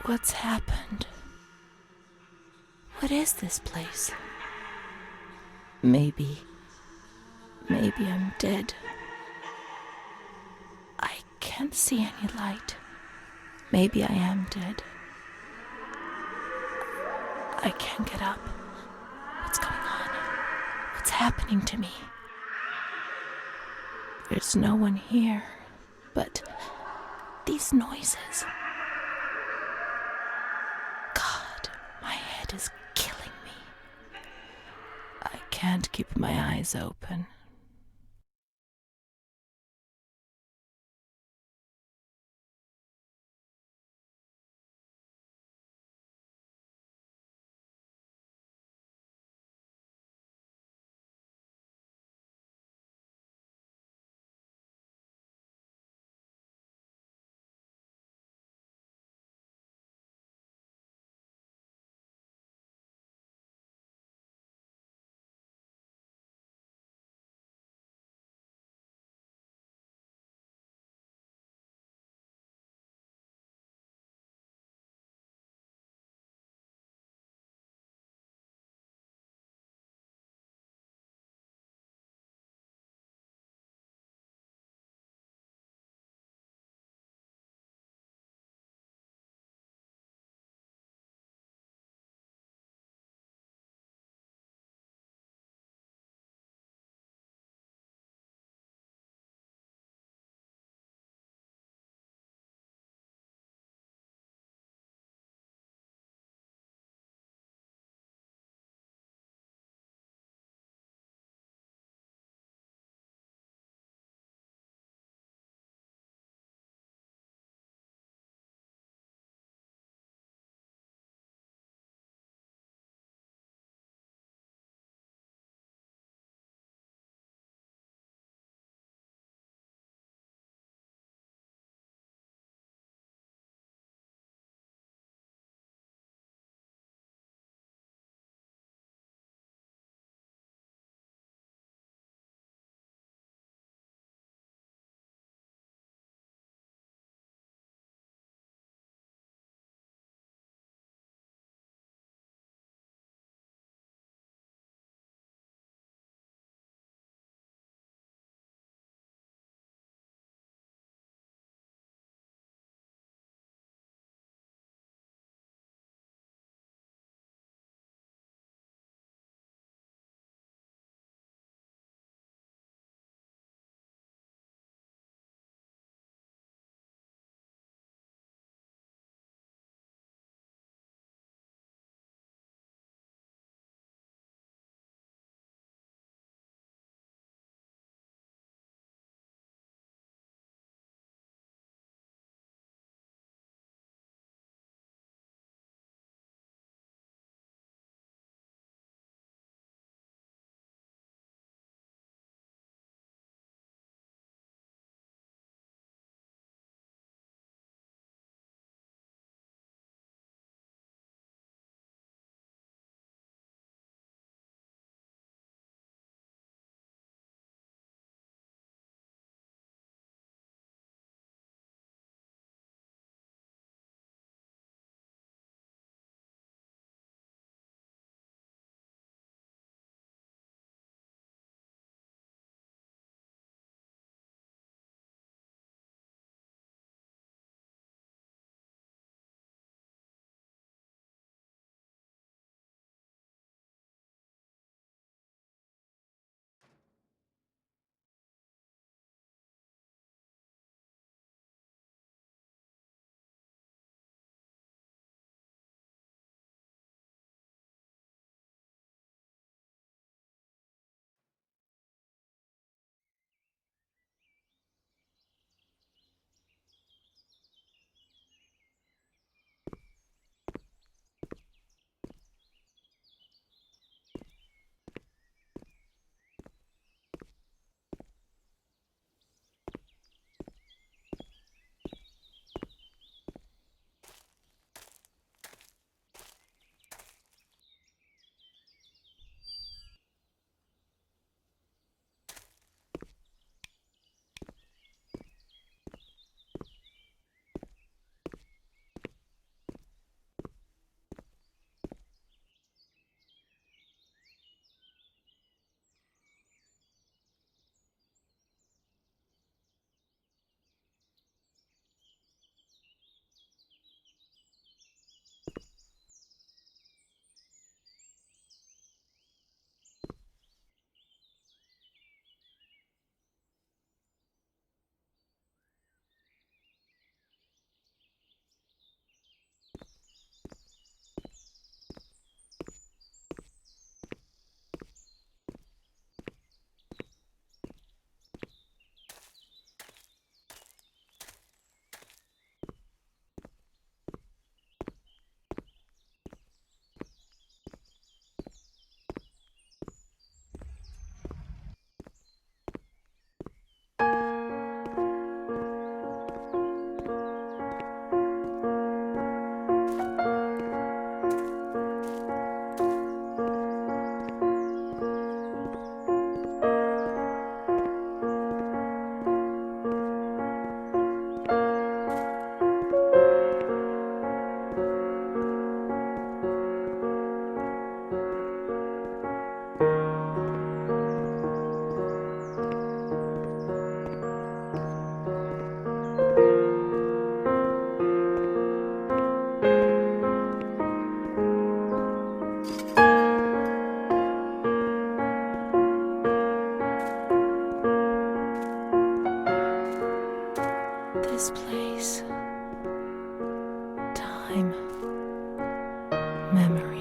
What's happened? What is this place? Maybe I'm dead. I can't see any light. Maybe I am dead. I can't get up. What's going on? What's happening to me? There's no one here, but these noises. God, my head is killing me. I can't keep my eyes open. this place. Time. Memory.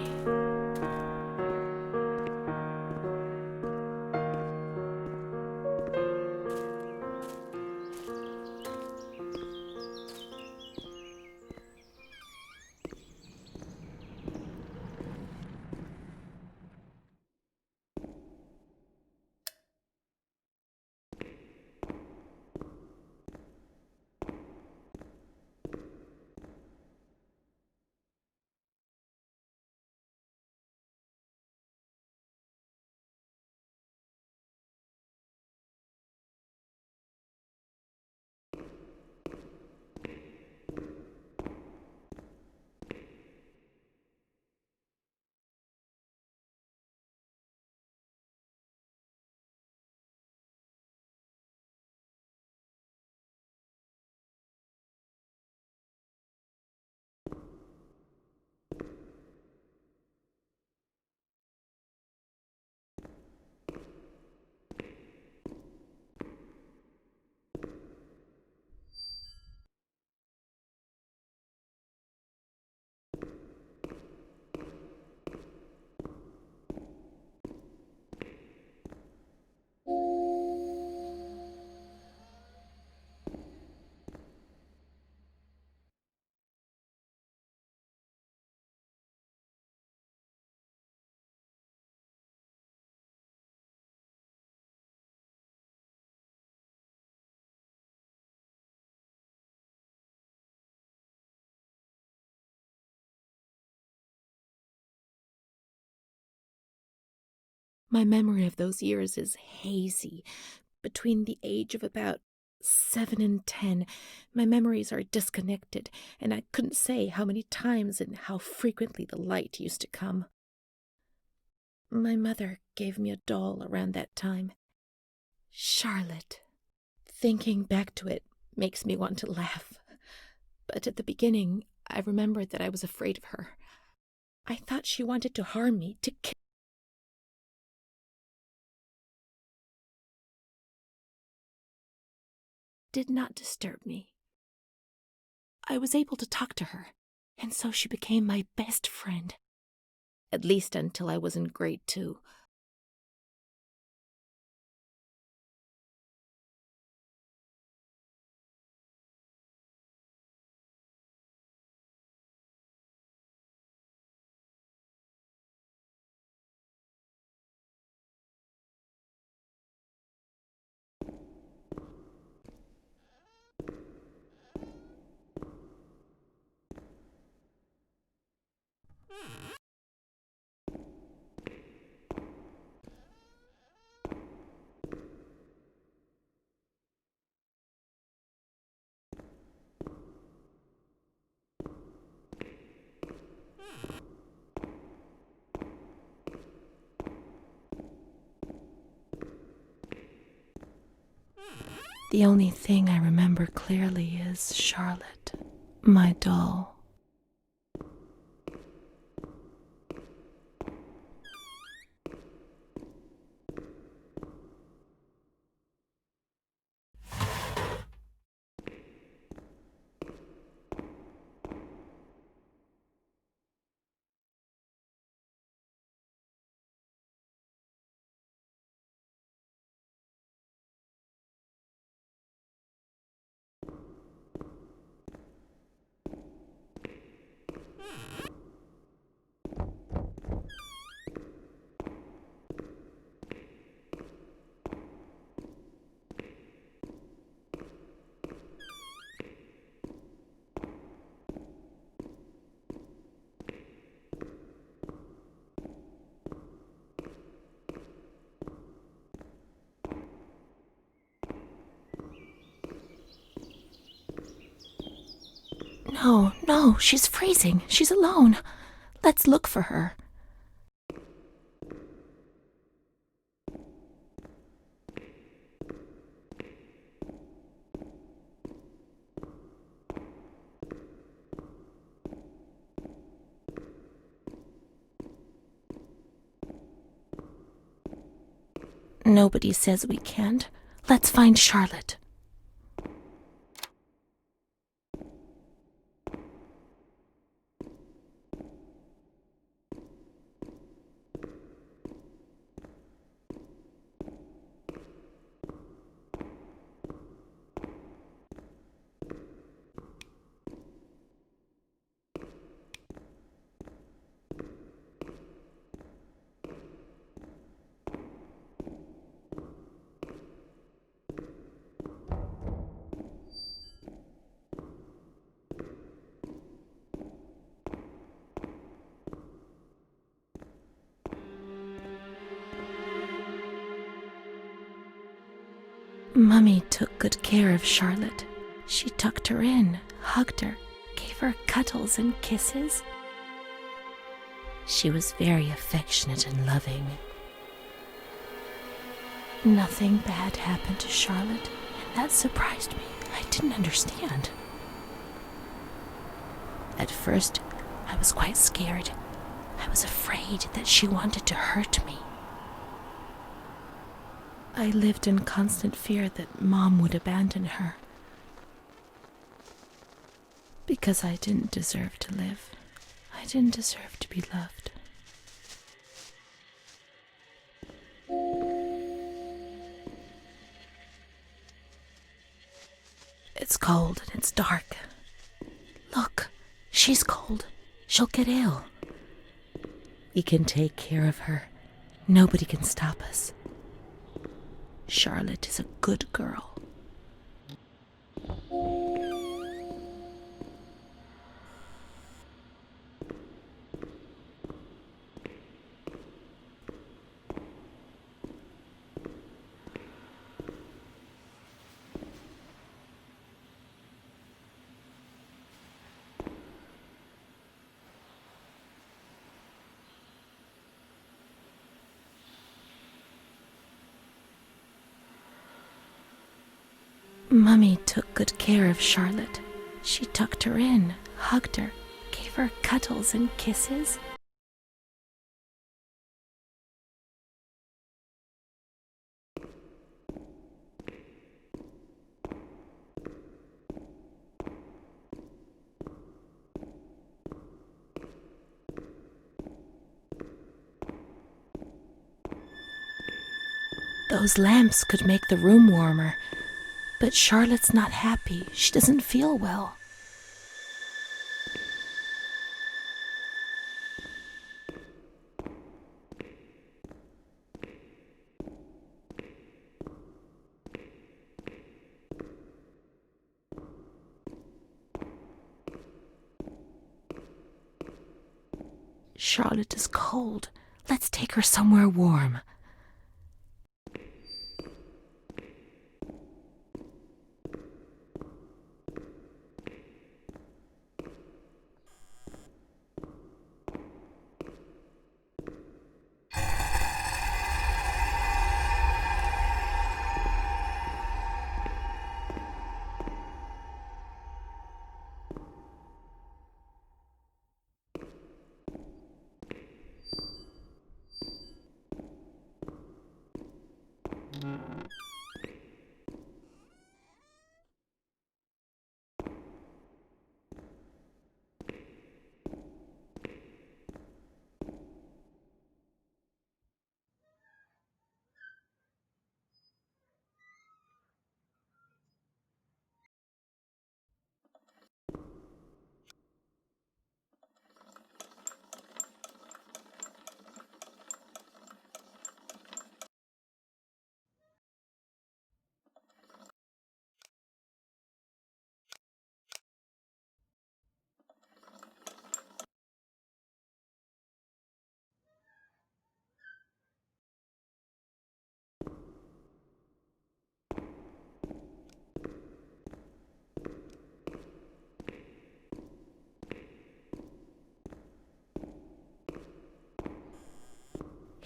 My memory of those years is hazy. Between the age of about 7 and 10, my memories are disconnected, and I couldn't say how many times and how frequently the light used to come. My mother gave me a doll around that time. Charlotte. Thinking back to it makes me want to laugh. But at the beginning, I remembered that I was afraid of her. I thought she wanted to harm me, to kill. Did not disturb me. I was able to talk to her, and so she became my best friend. At least until I was in grade 2. The only thing I remember clearly is Charlotte, my doll. No, she's freezing. She's alone. Let's look for her. Nobody says we can't. Let's find Charlotte. Mummy took good care of Charlotte. She tucked her in, hugged her, gave her cuddles and kisses. She was very affectionate and loving. Nothing bad happened to Charlotte, and that surprised me. I didn't understand. At first, I was quite scared. I was afraid that she wanted to hurt me. I lived in constant fear that Mom would abandon her. Because I didn't deserve to live. I didn't deserve to be loved. It's cold and it's dark. Look, she's cold. She'll get ill. We can take care of her. Nobody can stop us. Charlotte is a good girl. Mummy took good care of Charlotte. She tucked her in, hugged her, gave her cuddles and kisses. Those lamps could make the room warmer. But Charlotte's not happy. She doesn't feel well. Charlotte is cold. Let's take her somewhere warm.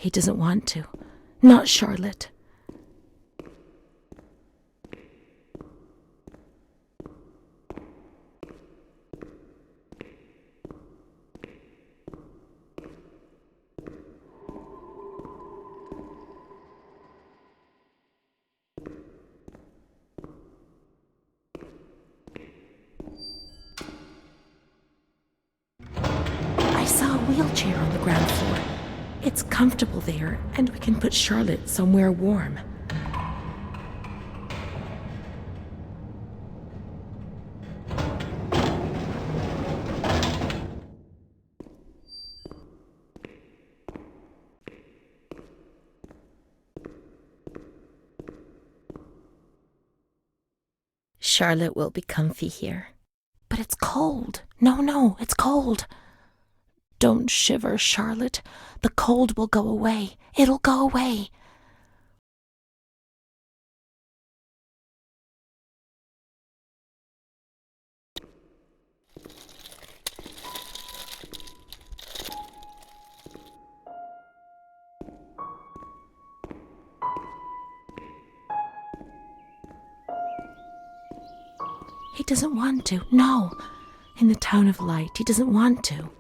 He doesn't want to. Not Charlotte. I saw a wheelchair on the ground floor. It's comfortable there, and we can put Charlotte somewhere warm. Charlotte will be comfy here. But it's cold. No, it's cold. Don't shiver, Charlotte. The cold will go away. It'll go away. He doesn't want to. No. In the town of light, he doesn't want to.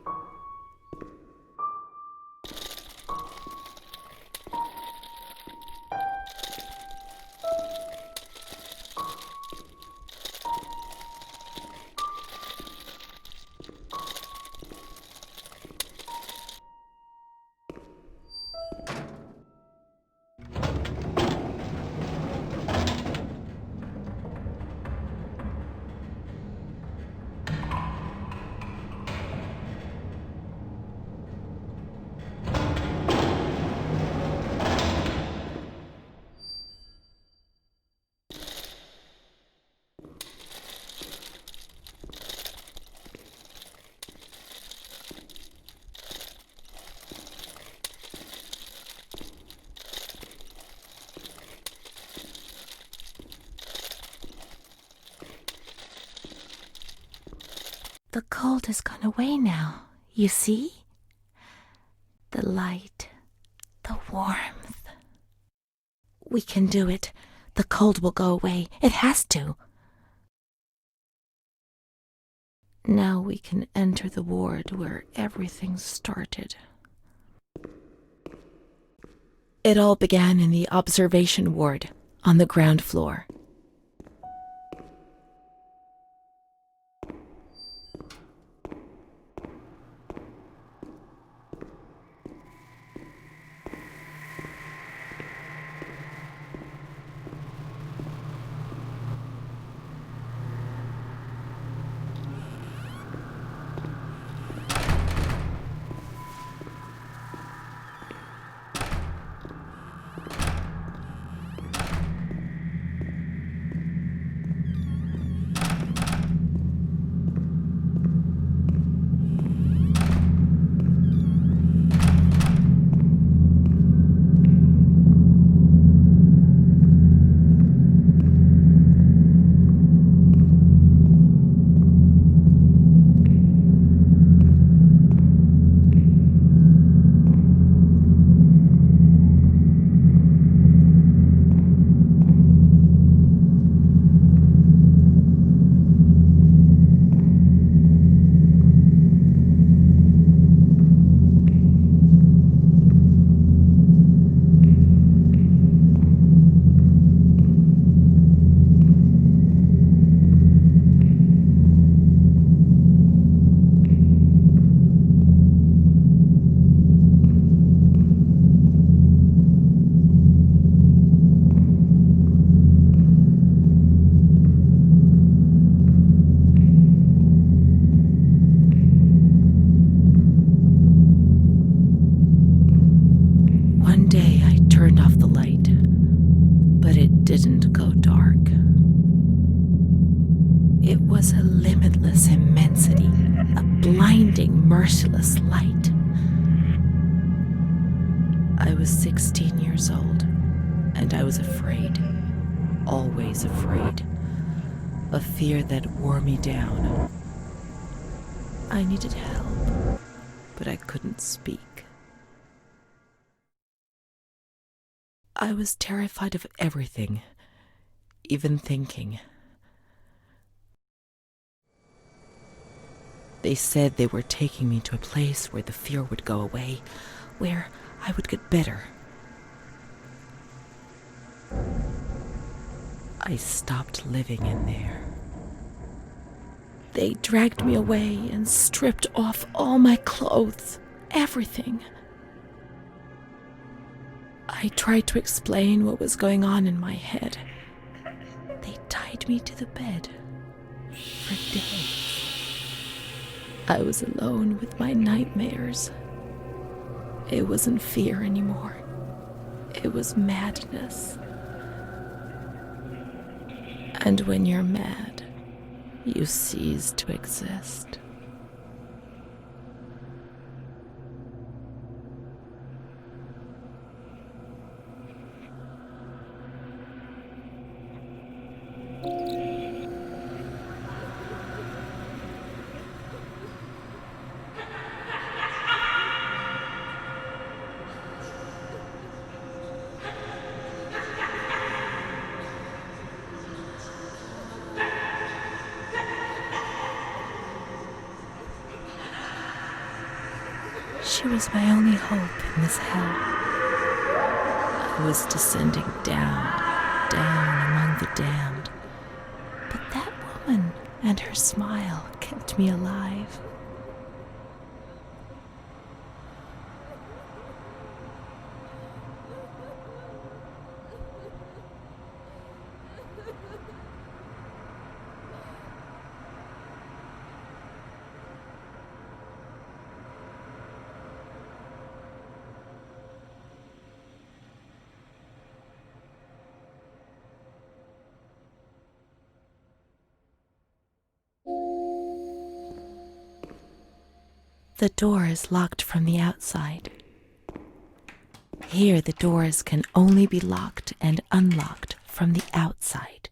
The cold has gone away now, you see? The light, the warmth. We can do it. The cold will go away. It has to. Now we can enter the ward where everything started. It all began in the observation ward on the ground floor. One day I turned off the light, but it didn't go dark. It was a limitless immensity, a blinding, merciless light. I was 16 years old, and I was afraid, always afraid, a fear that wore me down. I needed help, but I couldn't speak. I was terrified of everything, even thinking. They said they were taking me to a place where the fear would go away, where I would get better. I stopped living in there. They dragged me away and stripped off all my clothes, everything. I tried to explain what was going on in my head. They tied me to the bed for days. I was alone with my nightmares. It wasn't fear anymore. It was madness. And when you're mad, you cease to exist. She was my only hope in this hell. I was descending down, down among the damned. But that woman and her smile kept me alive. The door is locked from the outside. Here, the doors can only be locked and unlocked from the outside.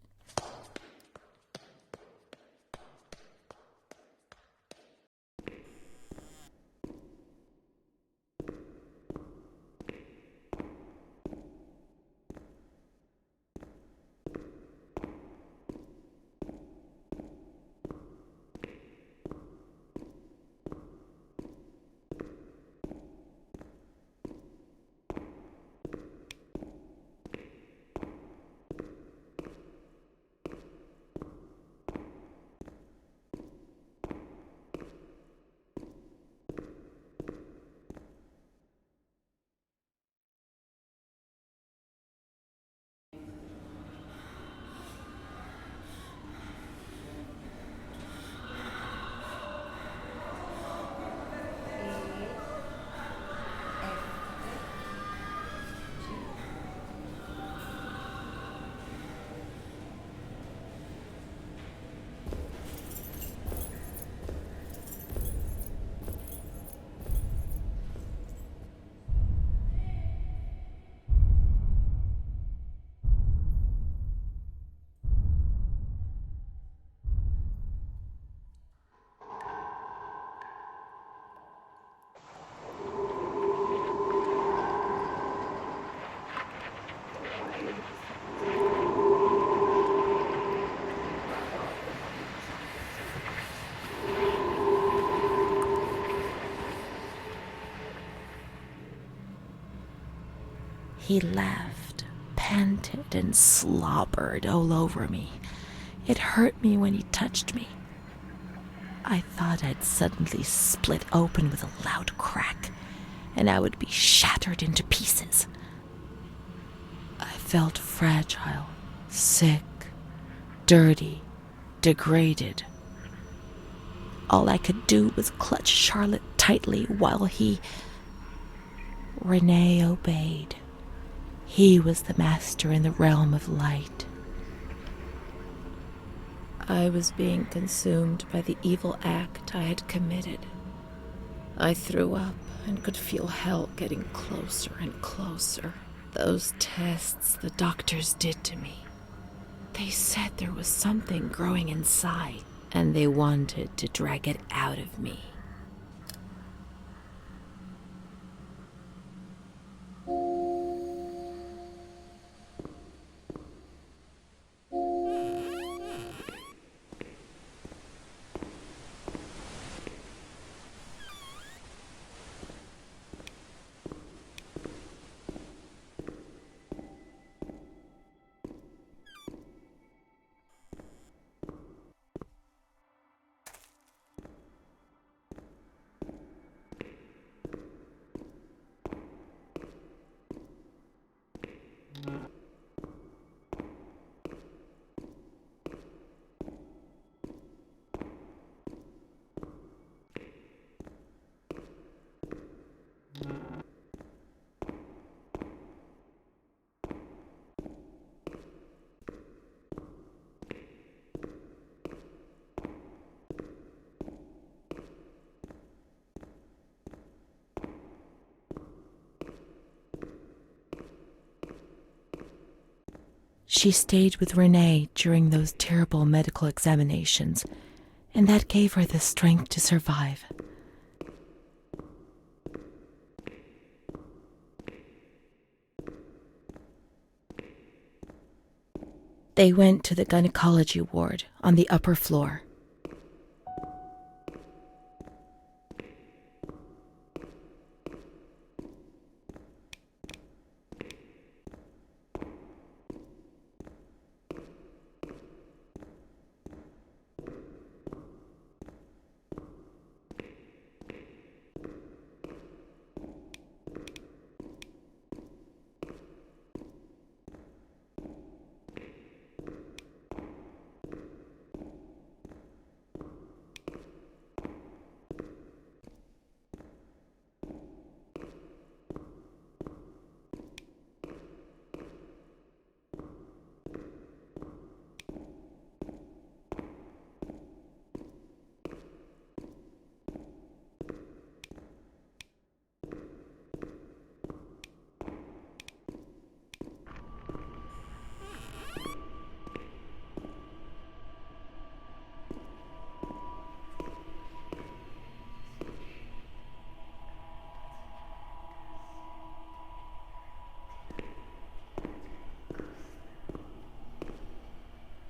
He laughed, panted, and slobbered all over me. It hurt me when he touched me. I thought I'd suddenly split open with a loud crack, and I would be shattered into pieces. I felt fragile, sick, dirty, degraded. All I could do was clutch Charlotte tightly while Renée obeyed. He was the master in the realm of light. I was being consumed by the evil act I had committed. I threw up and could feel hell getting closer and closer. Those tests the doctors did to me. They said there was something growing inside, and they wanted to drag it out of me. She stayed with Renée during those terrible medical examinations, and that gave her the strength to survive. They went to the gynecology ward on the upper floor.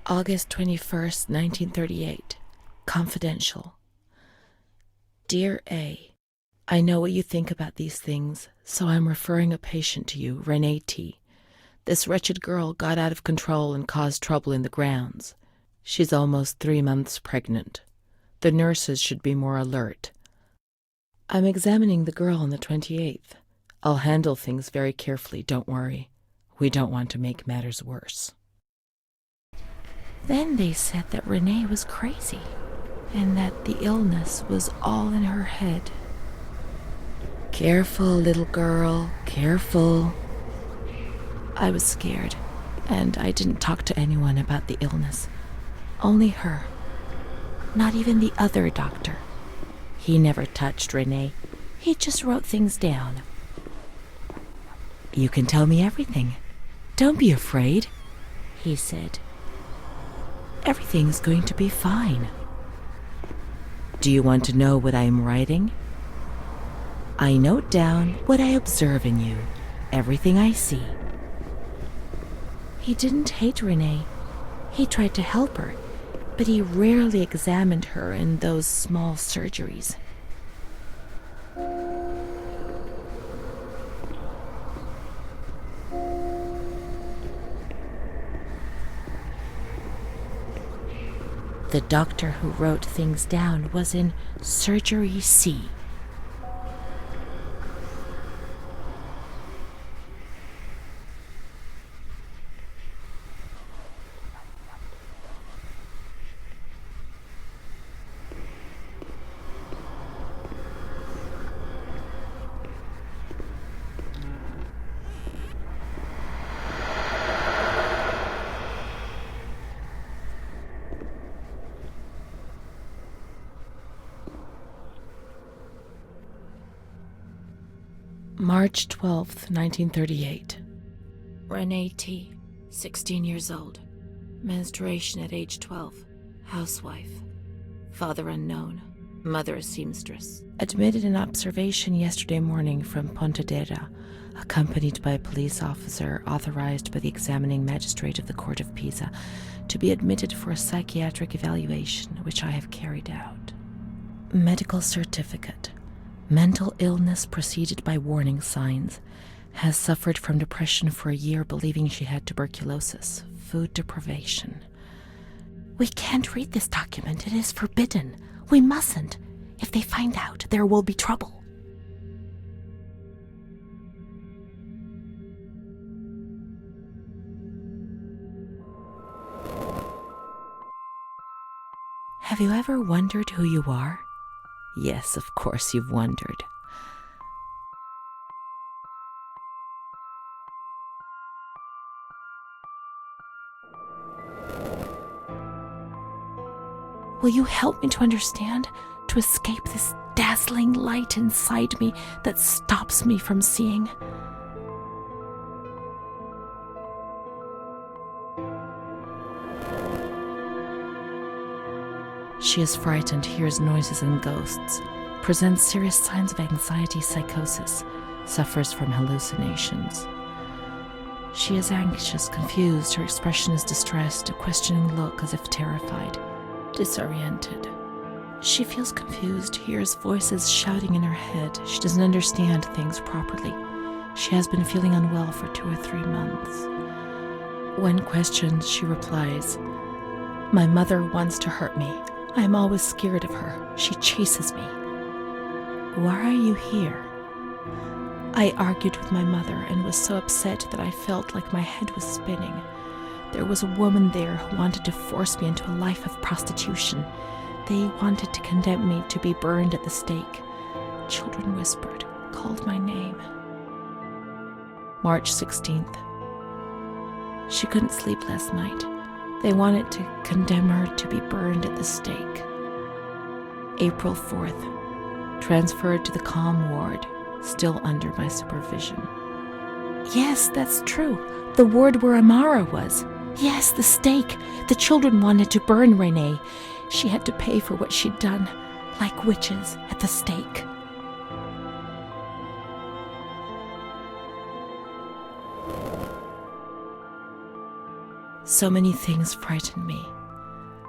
August 21st, 1938. Confidential. Dear A, I know what you think about these things, so I'm referring a patient to you, Renée T. This wretched girl got out of control and caused trouble in the grounds. She's almost 3 months pregnant. The nurses should be more alert. I'm examining the girl on the 28th. I'll handle things very carefully, don't worry. We don't want to make matters worse. Then they said that Renée was crazy, and that the illness was all in her head. Careful, little girl, careful. I was scared, and I didn't talk to anyone about the illness. Only her. Not even the other doctor. He never touched Renée. He just wrote things down. You can tell me everything. Don't be afraid, he said. Everything's going to be fine. Do you want to know what I am writing? I note down what I observe in you, everything I see. He didn't hate Renée. He tried to help her, but he rarely examined her in those small surgeries. The doctor who wrote things down was in Surgery C. March 12th, 1938. Renée T., 16 years old. Menstruation at age 12. Housewife. Father unknown. Mother a seamstress. Admitted in observation yesterday morning from Pontedera, accompanied by a police officer authorized by the examining magistrate of the Court of Pisa to be admitted for a psychiatric evaluation, which I have carried out. Medical certificate. Mental illness preceded by warning signs. Has suffered from depression for a year, believing she had tuberculosis. Food deprivation. We can't read this document. It is forbidden. We mustn't. If they find out, there will be trouble. Have you ever wondered who you are? Yes, of course you've wondered. Will you help me to understand, to escape this dazzling light inside me that stops me from seeing? She is frightened, hears noises and ghosts, presents serious signs of anxiety, psychosis, suffers from hallucinations. She is anxious, confused, her expression is distressed, a questioning look as if terrified, disoriented. She feels confused, hears voices shouting in her head. She doesn't understand things properly. She has been feeling unwell for 2 or 3 months. When questioned, she replies, "My mother wants to hurt me. I am always scared of her. She chases me." Why are you here? I argued with my mother and was so upset that I felt like my head was spinning. There was a woman there who wanted to force me into a life of prostitution. They wanted to condemn me to be burned at the stake. Children whispered, called my name. March 16th. She couldn't sleep last night. They wanted to condemn her to be burned at the stake. April 4th. Transferred to the calm ward, still under my supervision. Yes, that's true. The ward where Amara was. Yes, the stake. The children wanted to burn Renée. She had to pay for what she'd done, like witches at the stake. So many things frightened me.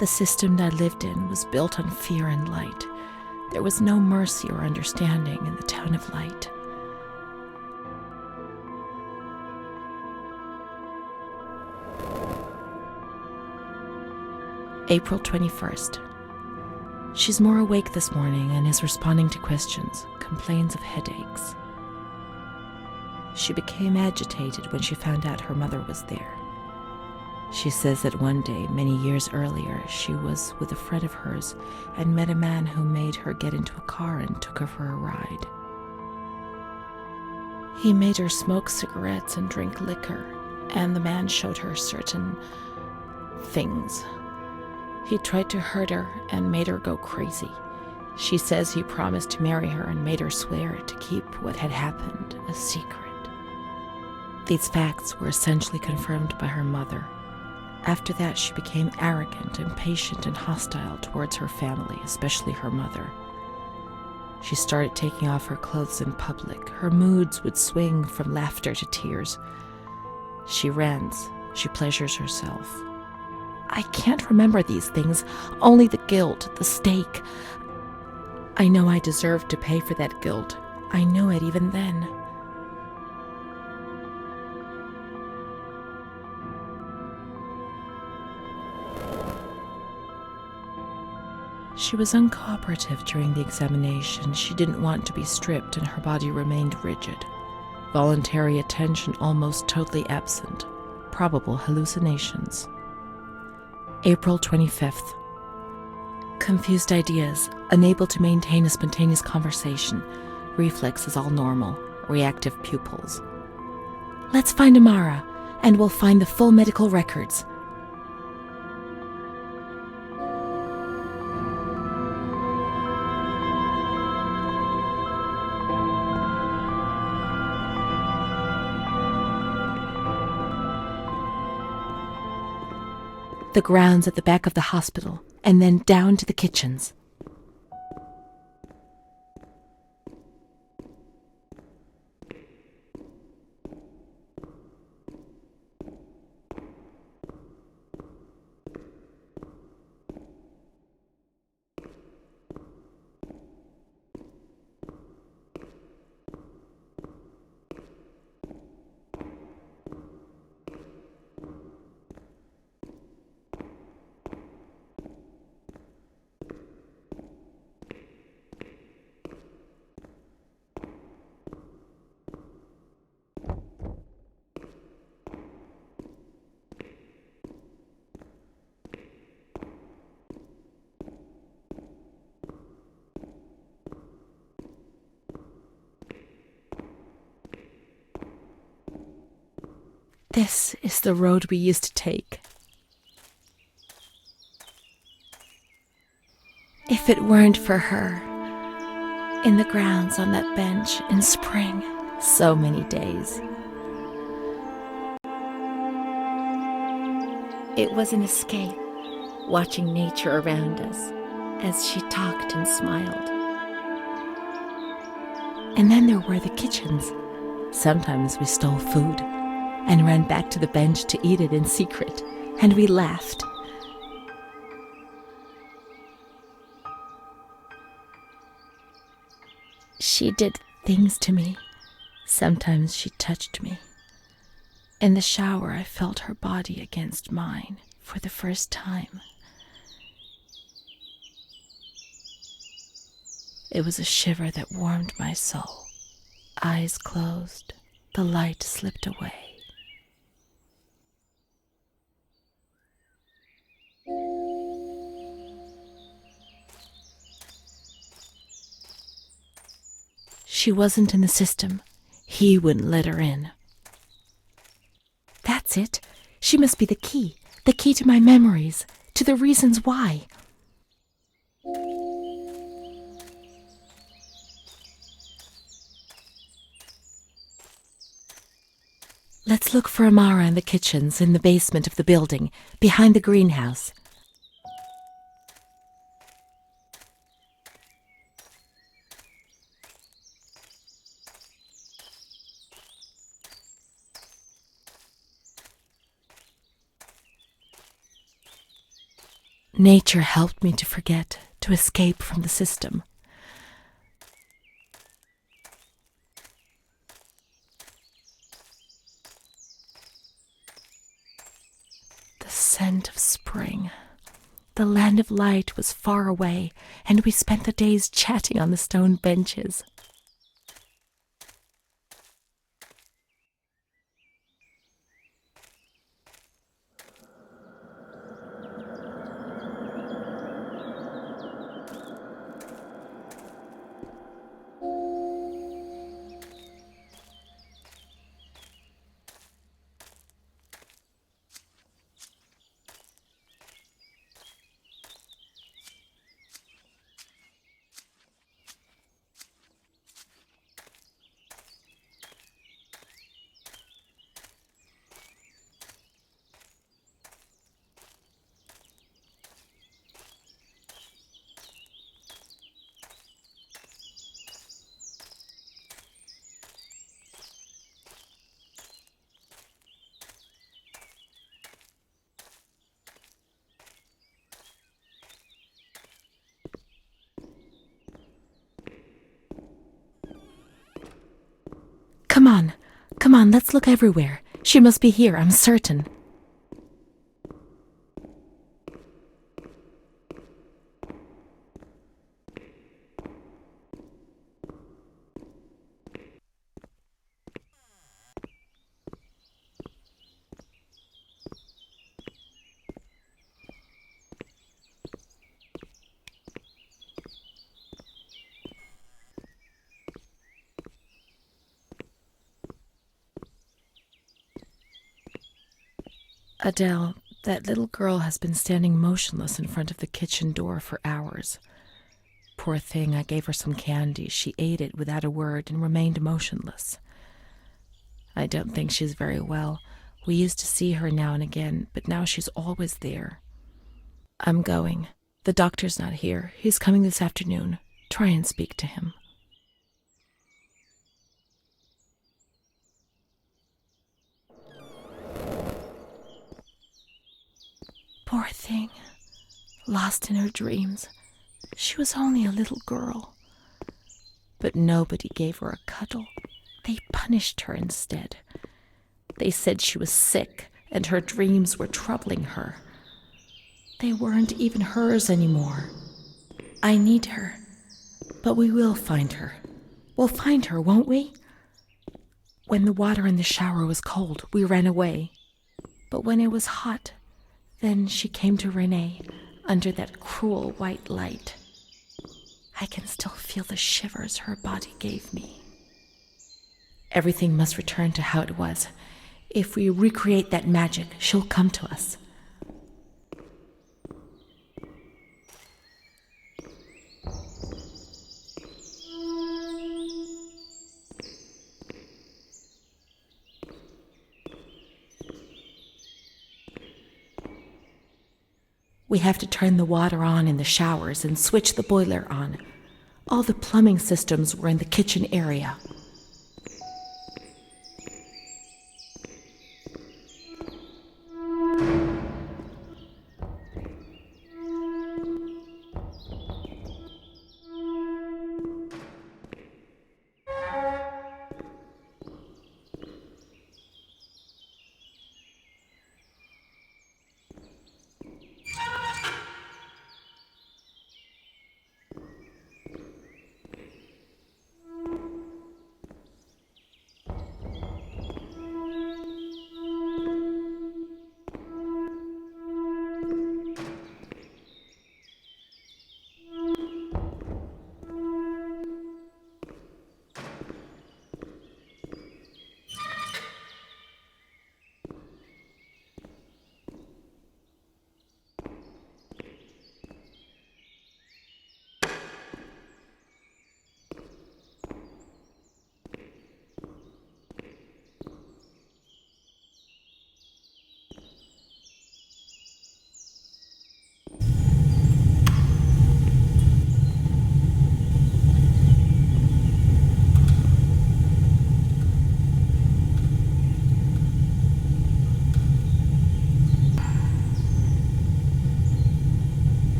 The system that I lived in was built on fear and light. There was no mercy or understanding in the town of light. April 21st. She's more awake this morning and is responding to questions, complains of headaches. She became agitated when she found out her mother was there. She says that one day, many years earlier, she was with a friend of hers and met a man who made her get into a car and took her for a ride. He made her smoke cigarettes and drink liquor, and the man showed her certain things. He tried to hurt her and made her go crazy. She says he promised to marry her and made her swear to keep what had happened a secret. These facts were essentially confirmed by her mother. After that, she became arrogant, impatient, and hostile towards her family, especially her mother. She started taking off her clothes in public. Her moods would swing from laughter to tears. She rants. She pleasures herself. I can't remember these things, only the guilt, the stake. I know I deserved to pay for that guilt. I knew it even then. She was uncooperative during the examination. She didn't want to be stripped and her body remained rigid. Voluntary attention almost totally absent. Probable hallucinations. April 25th. Confused ideas, unable to maintain a spontaneous conversation. Reflexes all normal. Reactive pupils. Let's find Amara, and we'll find the full medical records. The grounds at the back of the hospital, and then down to the kitchens. This is the road we used to take. If it weren't for her, in the grounds on that bench in spring, so many days. It was an escape, watching nature around us as she talked and smiled. And then there were the kitchens. Sometimes we stole food and ran back to the bench to eat it in secret, and we laughed. She did things to me. Sometimes she touched me. In the shower, I felt her body against mine for the first time. It was a shiver that warmed my soul. Eyes closed, the light slipped away. She wasn't in the system. He wouldn't let her in. That's it. She must be the key to my memories, to the reasons why. Let's look for Amara in the kitchens in the basement of the building, behind the greenhouse. Nature helped me to forget, to escape from the system. The scent of spring. The land of light was far away, and we spent the days chatting on the stone benches. Come on, let's look everywhere. She must be here, I'm certain. Adele, that little girl has been standing motionless in front of the kitchen door for hours. Poor thing, I gave her some candy. She ate it without a word and remained motionless. I don't think she's very well. We used to see her now and again, but now she's always there. I'm going. The doctor's not here. He's coming this afternoon. Try and speak to him. Poor thing. Lost in her dreams. She was only a little girl. But nobody gave her a cuddle. They punished her instead. They said she was sick and her dreams were troubling her. They weren't even hers anymore. I need her. But we will find her. We'll find her, won't we? When the water in the shower was cold, we ran away. But when it was hot, then she came to Renée under that cruel white light. I can still feel the shivers her body gave me. Everything must return to how it was. If we recreate that magic, she'll come to us. We have to turn the water on in the showers and switch the boiler on. All the plumbing systems were in the kitchen area.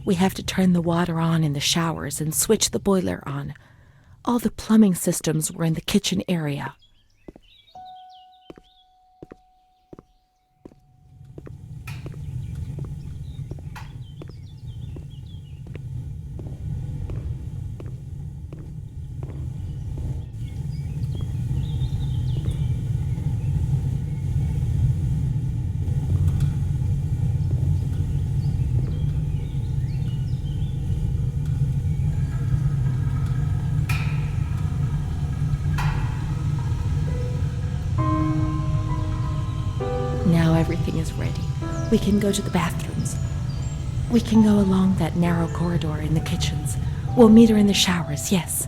We have to turn the water on in the showers and switch the boiler on. All the plumbing systems were in the kitchen area. Now everything is ready. We can go to the bathrooms. We can go along that narrow corridor in the kitchens. We'll meet her in the showers, yes.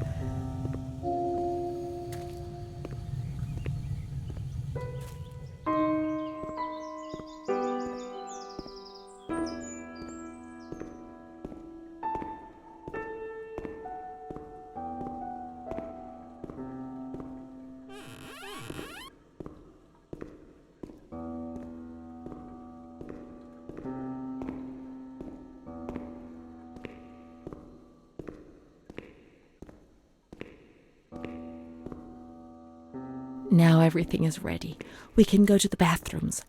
Now everything is ready. We can go to the bathrooms.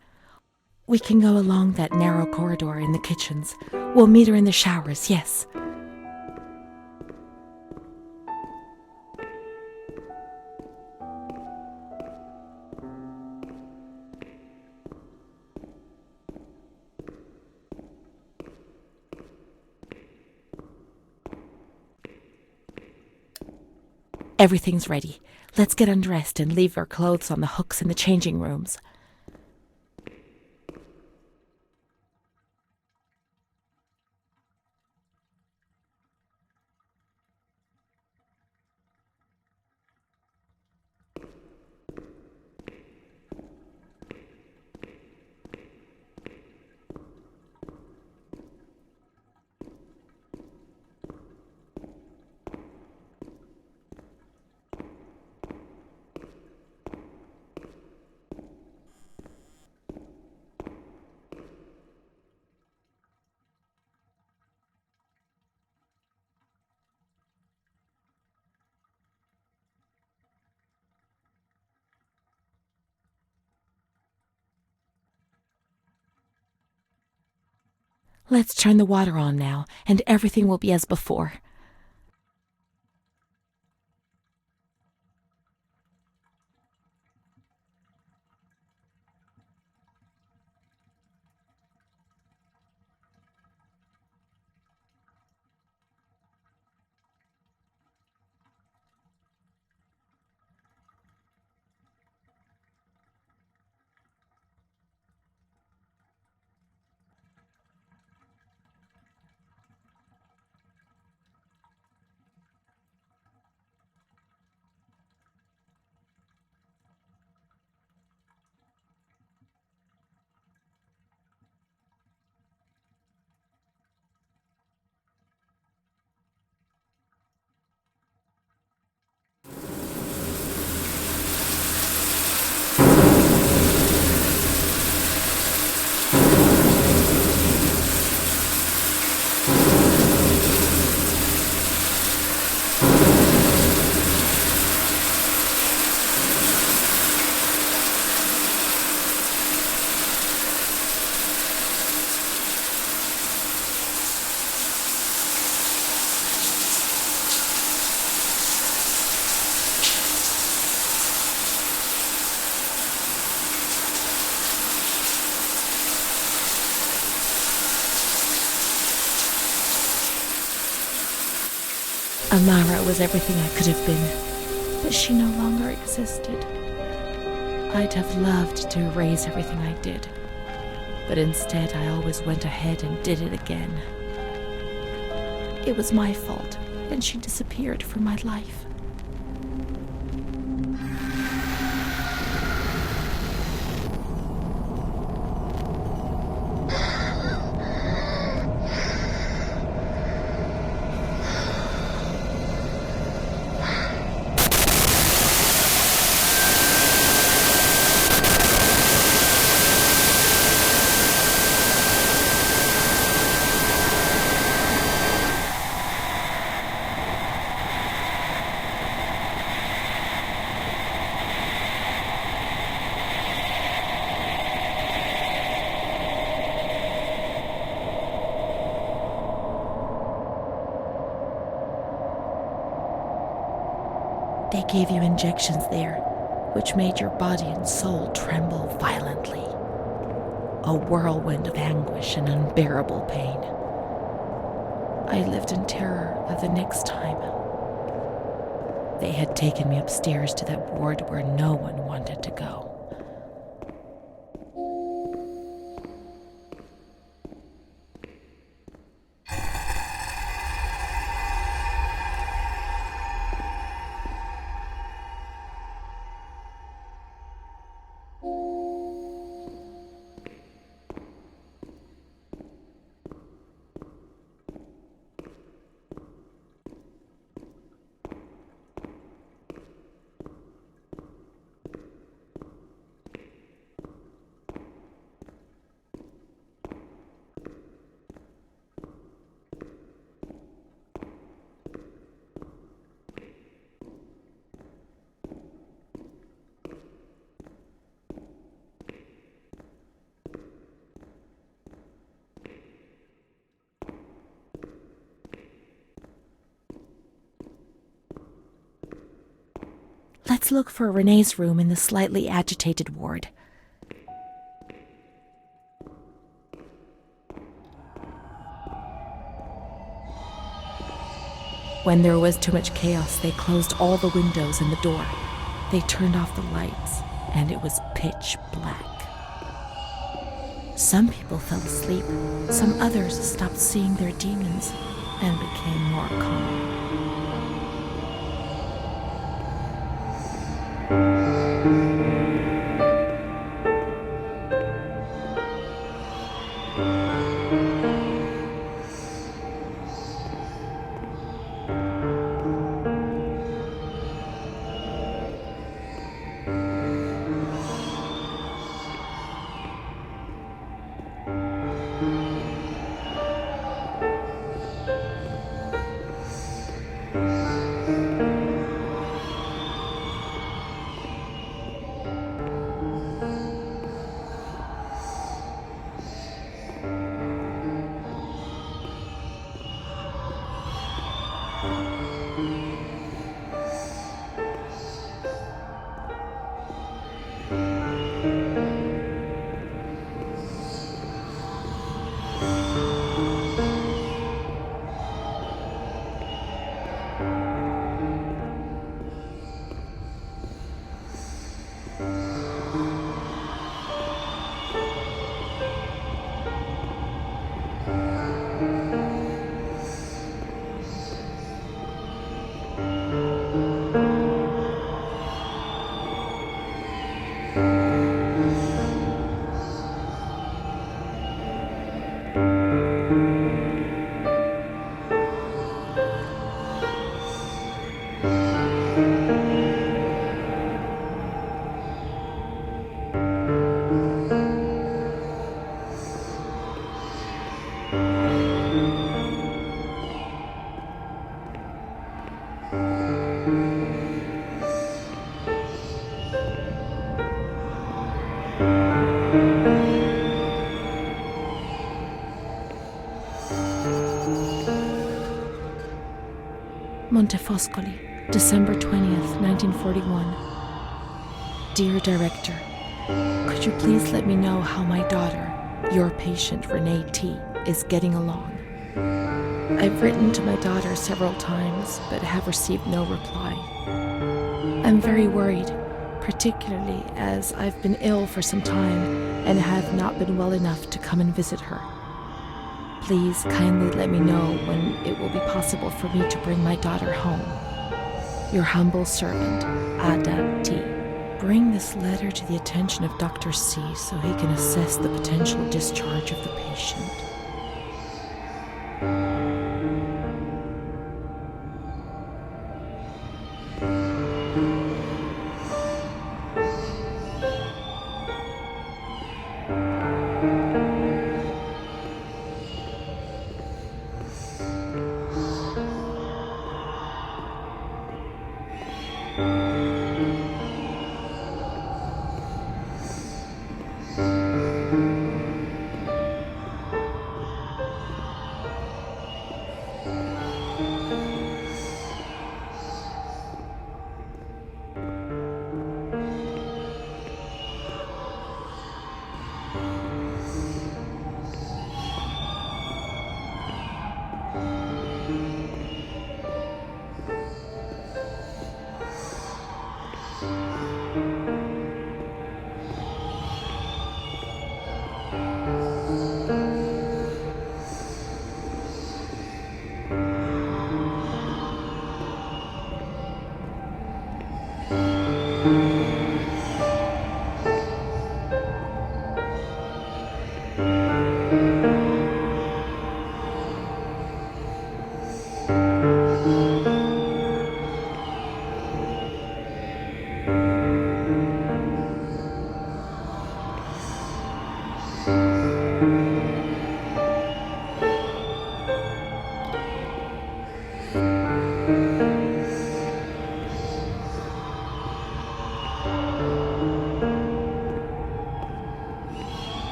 We can go along that narrow corridor in the kitchens. We'll meet her in the showers, yes. Everything's ready. Let's get undressed and leave our clothes on the hooks in the changing rooms. Let's turn the water on now, and everything will be as before. Amara was everything I could have been, but she no longer existed. I'd have loved to erase everything I did, but instead I always went ahead and did it again. It was my fault, and she disappeared from my life. They gave you injections there, which made your body and soul tremble violently. A whirlwind of anguish and unbearable pain. I lived in terror of the next time. They had taken me upstairs to that ward where no one wanted to go. Let's look for Renée's room in the slightly agitated ward. When there was too much chaos, they closed all the windows and the door. They turned off the lights, and it was pitch black. Some people fell asleep. Some others stopped seeing their demons and became more calm. Montefoscoli, December 20th, 1941. Dear Director, could you please let me know how my daughter, your patient Renée T., is getting along? I've written to my daughter several times, but have received no reply. I'm very worried, particularly as I've been ill for some time and have not been well enough to come and visit her. Please kindly let me know when it will be possible for me to bring my daughter home. Your humble servant, Ada T. Bring this letter to the attention of Dr. C so he can assess the potential discharge of the patient.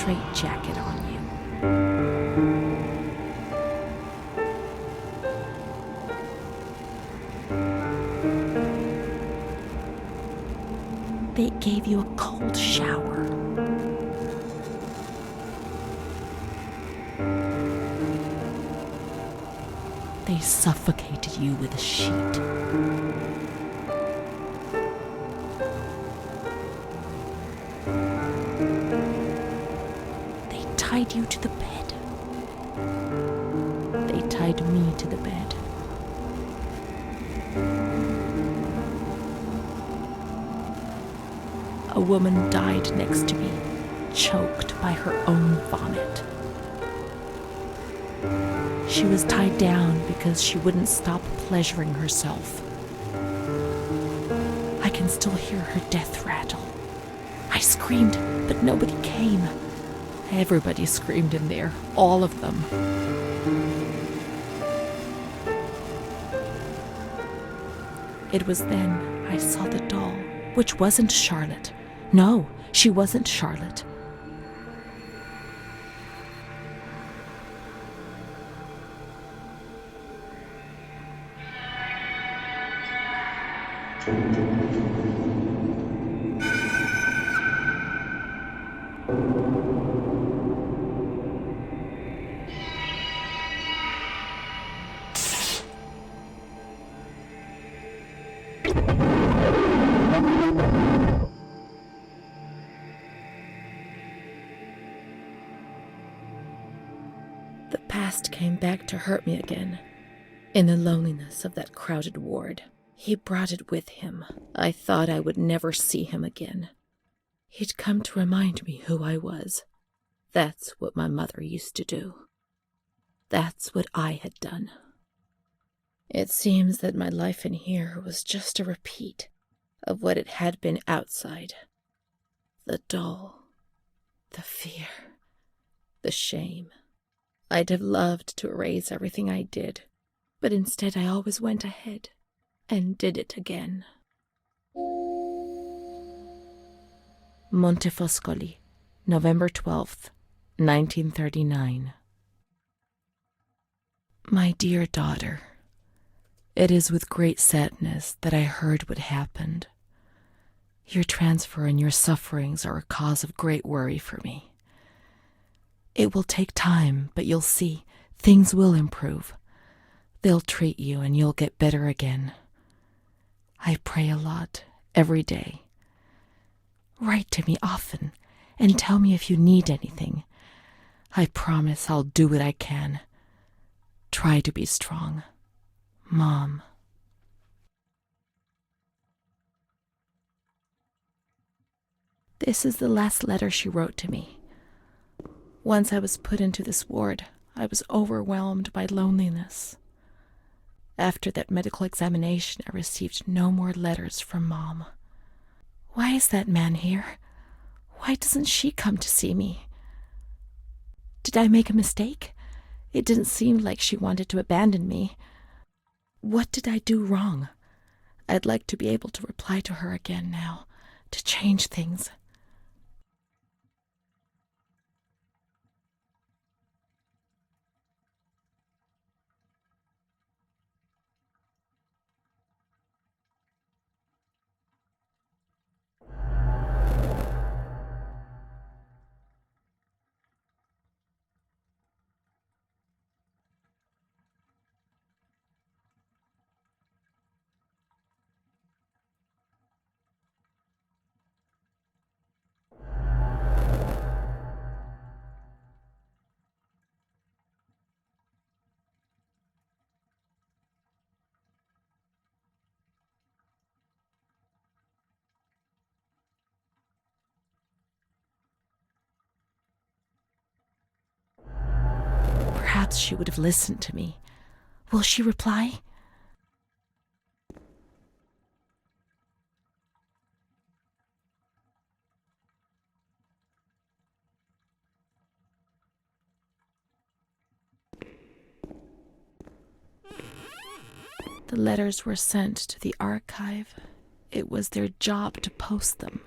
straitjacket on you. They gave you a cold shower. They suffocated you with a sheet. They tied you to the bed. They tied me to the bed. A woman died next to me, choked by her own vomit. She was tied down because she wouldn't stop pleasuring herself. I can still hear her death rattle. I screamed, but nobody came. Everybody screamed in there, all of them. It was then I saw the doll, which wasn't Charlotte. No, she wasn't Charlotte. The past came back to hurt me again. In the loneliness of that crowded ward, he brought it with him. I thought I would never see him again. He'd come to remind me who I was. That's what my mother used to do. That's what I had done. It seems that my life in here was just a repeat of what it had been outside. The doll, the fear, the shame. I'd have loved to erase everything I did, but instead I always went ahead and did it again. Montefoscoli, November 12th, 1939. My dear daughter, it is with great sadness that I heard what happened. Your transfer and your sufferings are a cause of great worry for me. It will take time, but you'll see, things will improve. They'll treat you and you'll get better again. I pray a lot, every day. Write to me often and tell me if you need anything. I promise I'll do what I can. Try to be strong. Mom. This is the last letter she wrote to me. Once I was put into this ward, I was overwhelmed by loneliness. After that medical examination, I received no more letters from Mom. Why is that man here? Why doesn't she come to see me? Did I make a mistake? It didn't seem like she wanted to abandon me. What did I do wrong? I'd like to be able to reply to her again now, to change things. Perhaps she would have listened to me. Will she reply? The letters were sent to the archive. It was their job to post them.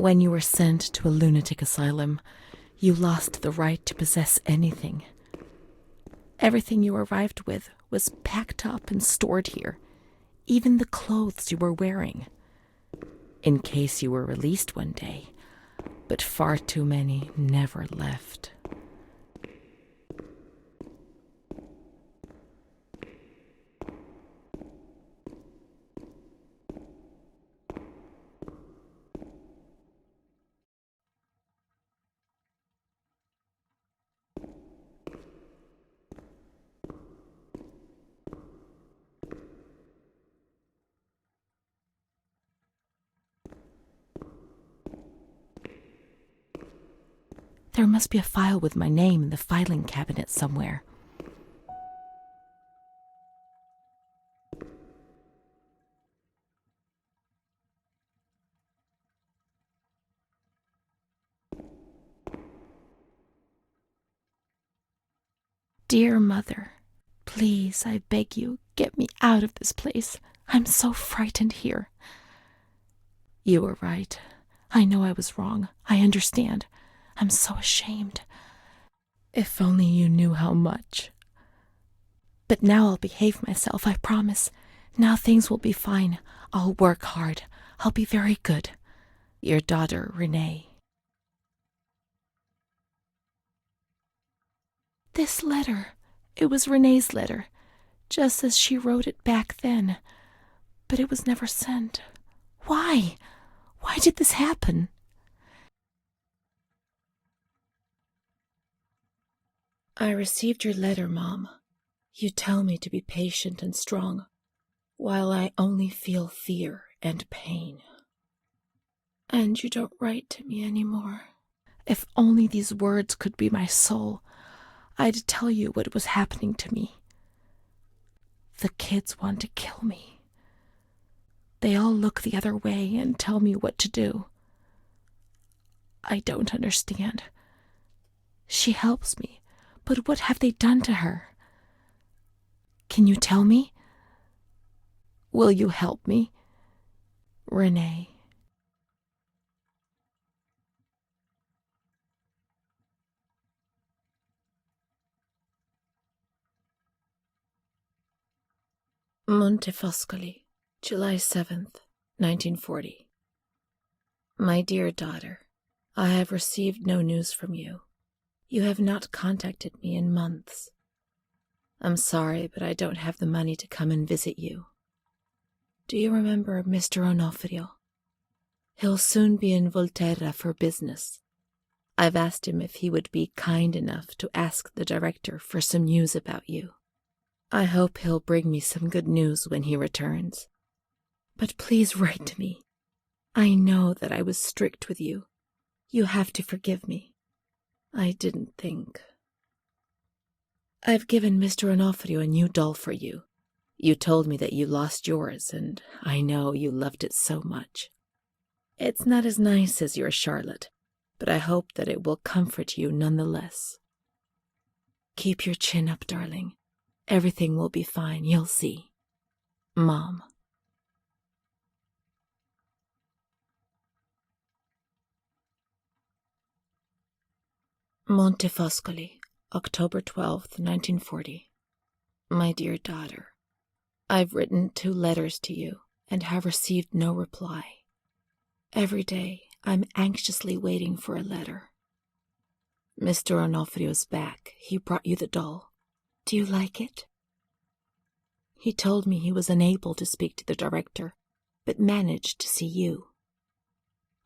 When you were sent to a lunatic asylum, you lost the right to possess anything. Everything you arrived with was packed up and stored here, even the clothes you were wearing, in case you were released one day, but far too many never left. There must be a file with my name in the filing cabinet somewhere. Dear Mother, please, I beg you, get me out of this place. I'm so frightened here. You were right. I know I was wrong. I understand. I'm so ashamed. If only you knew how much. But now I'll behave myself, I promise. Now things will be fine. I'll work hard. I'll be very good. Your daughter, Renée. This letter. It was Renée's letter, just as she wrote it back then. But it was never sent. Why? Why did this happen? I received your letter, Mom. You tell me to be patient and strong, while I only feel fear and pain. And you don't write to me anymore. If only these words could be my soul, I'd tell you what was happening to me. The kids want to kill me. They all look the other way and tell me what to do. I don't understand. She helps me, but what have they done to her? Can you tell me? Will you help me? Renée. Montefoscoli, July 7th, 1940. My dear daughter, I have received no news from you. You have not contacted me in months. I'm sorry, but I don't have the money to come and visit you. Do you remember Mr. Onofrio? He'll soon be in Volterra for business. I've asked him if he would be kind enough to ask the director for some news about you. I hope he'll bring me some good news when he returns. But please write to me. I know that I was strict with you. You have to forgive me. I didn't think. I've given Mr. Onofrio a new doll for you. You told me that you lost yours, and I know you loved it so much. It's not as nice as your Charlotte, but I hope that it will comfort you nonetheless. Keep your chin up, darling. Everything will be fine, you'll see. Mom. Montefoscoli, October 12th, 1940. My dear daughter, I've written 2 letters to you and have received no reply. Every day I'm anxiously waiting for a letter. Mr. Onofrio's back. He brought you the doll. Do you like it? He told me he was unable to speak to the director, but managed to see you.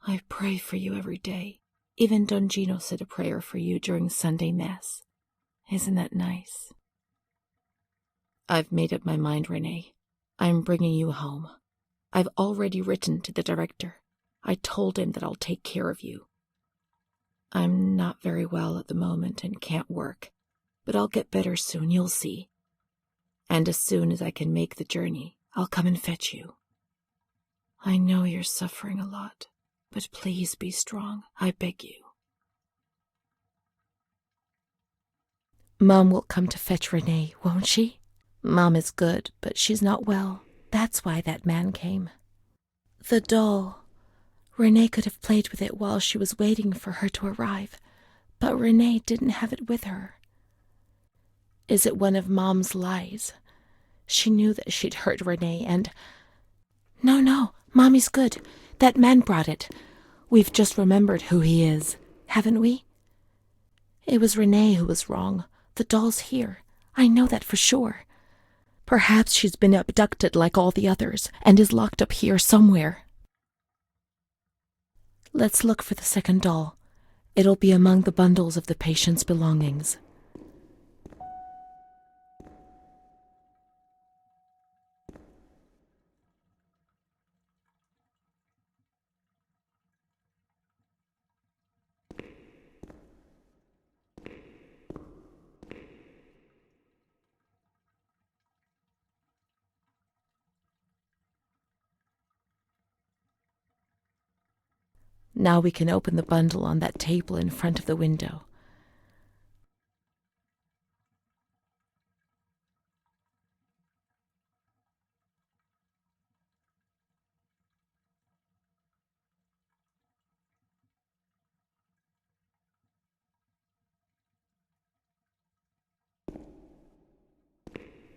I pray for you every day. Even Don Gino said a prayer for you during Sunday Mass. Isn't that nice? I've made up my mind, Renée. I'm bringing you home. I've already written to the director. I told him that I'll take care of you. I'm not very well at the moment and can't work, but I'll get better soon, you'll see. And as soon as I can make the journey, I'll come and fetch you. I know you're suffering a lot, but please be strong, I beg you. Mom will come to fetch Renée, won't she? Mom is good, but she's not well. That's why that man came. The doll. Renée could have played with it while she was waiting for her to arrive, but Renée didn't have it with her. Is it one of Mom's lies? She knew that she'd hurt Renée and... No, Mommy's good. That man brought it. We've just remembered who he is, haven't we? It was Renée who was wrong. The doll's here. I know that for sure. Perhaps she's been abducted like all the others and is locked up here somewhere. Let's look for the second doll. It'll be among the bundles of the patient's belongings. Now we can open the bundle on that table in front of the window.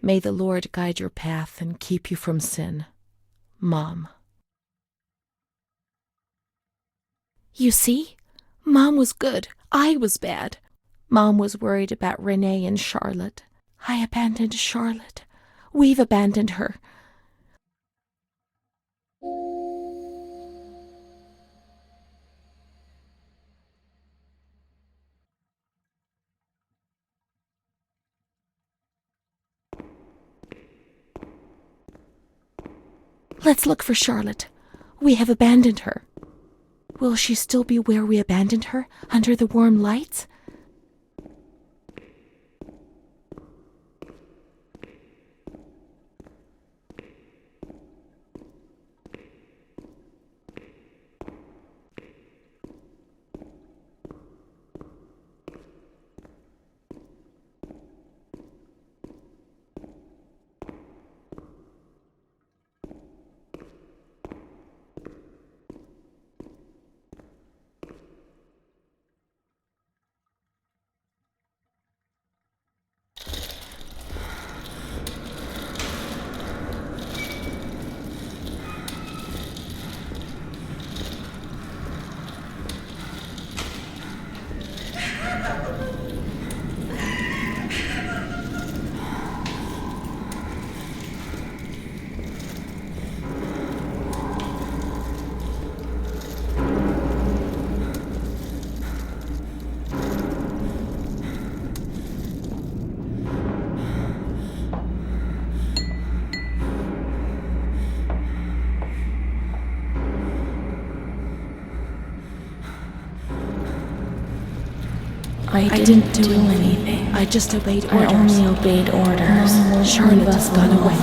May the Lord guide your path and keep you from sin. Mom. You see? Mom was good. I was bad. Mom was worried about Renée and Charlotte. I abandoned Charlotte. We've abandoned her. Let's look for Charlotte. We have abandoned her. Will she still be where we abandoned her, under the warm lights? I didn't do anything. I just obeyed orders. I only obeyed orders. Charlotte has gone away.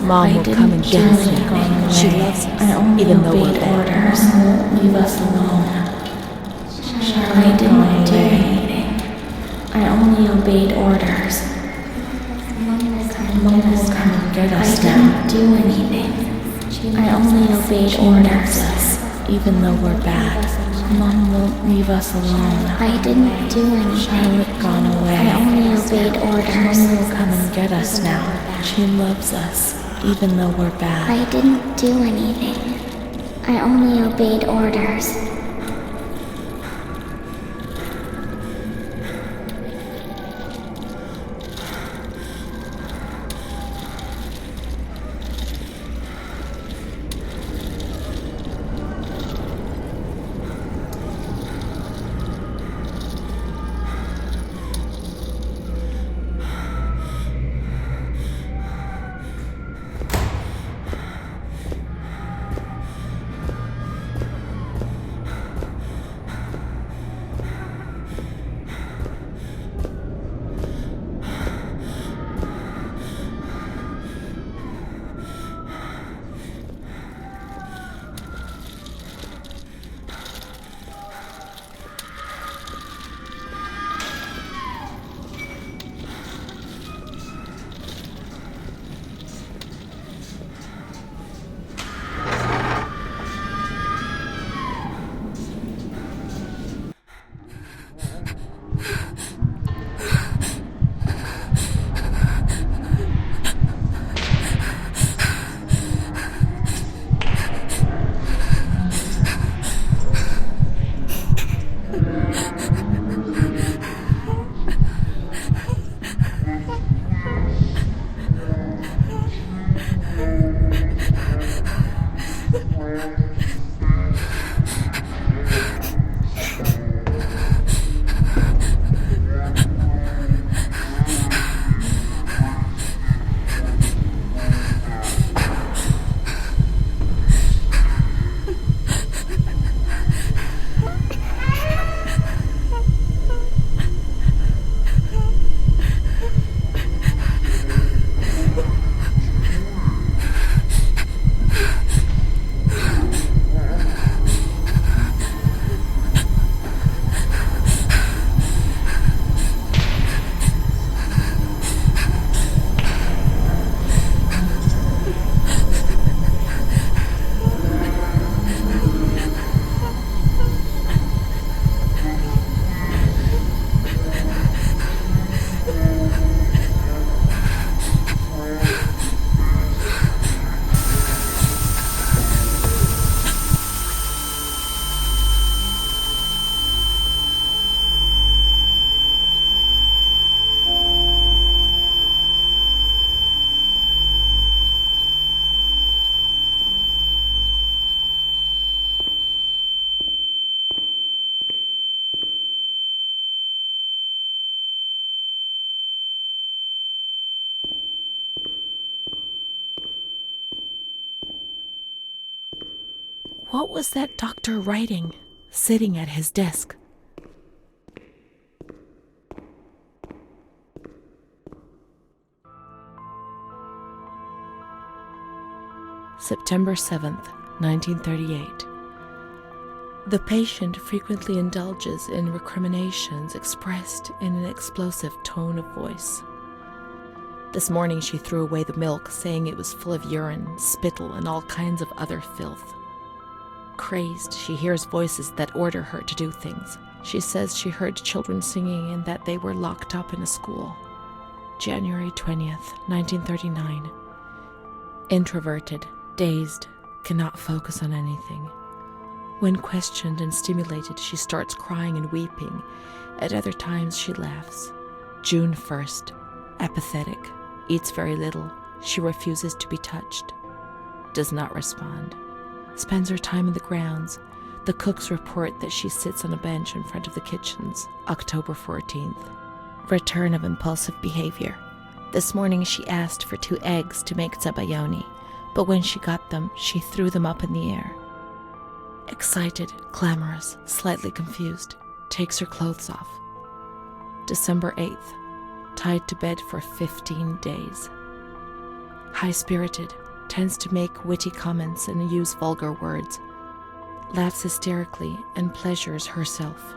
Mom will come and get us now. She loves us, even though we're orders. Leave us alone. I didn't do anything. I only obeyed orders. Mom will come and get us now. I didn't do anything. I only obeyed orders. Even though we're bad. Mom won't leave us alone. I didn't do anything. Charlotte gone away. I only obeyed orders. Mom will come and get us now. She loves us, even though we're bad. I didn't do anything. I only obeyed orders. What was that doctor writing, sitting at his desk? September 7th, 1938. The patient frequently indulges in recriminations expressed in an explosive tone of voice. This morning she threw away the milk, saying it was full of urine, spittle, and all kinds of other filth. Crazed, she hears voices that order her to do things. She says she heard children singing and that they were locked up in a school. January 20th, 1939. Introverted, dazed, cannot focus on anything. When questioned and stimulated, she starts crying and weeping. At other times, she laughs. June 1st. Apathetic. Eats very little. She refuses to be touched. Does not respond. Spends her time in the grounds. The cooks report that she sits on a bench in front of the kitchens. October 14th. Return of impulsive behavior. This morning she asked for 2 eggs to make zabayoni, but when she got them, she threw them up in the air. Excited, clamorous, slightly confused, takes her clothes off. December 8th. Tied to bed for 15 days. High-spirited, tends to make witty comments and use vulgar words. Laughs hysterically and pleasures herself.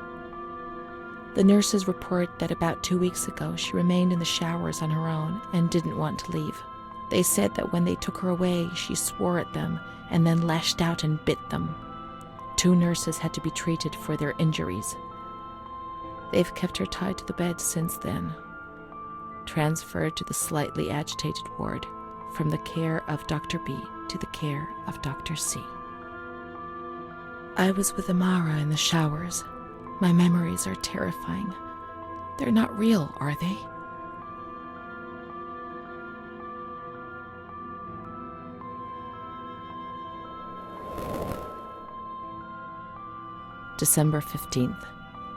The nurses report that about 2 weeks ago she remained in the showers on her own and didn't want to leave. They said that when they took her away, she swore at them and then lashed out and bit them. 2 nurses had to be treated for their injuries. They've kept her tied to the bed since then. Transferred to the slightly agitated ward, from the care of Dr. B to the care of Dr. C. I was with Amara in the showers. My memories are terrifying. They're not real, are they? December 15th.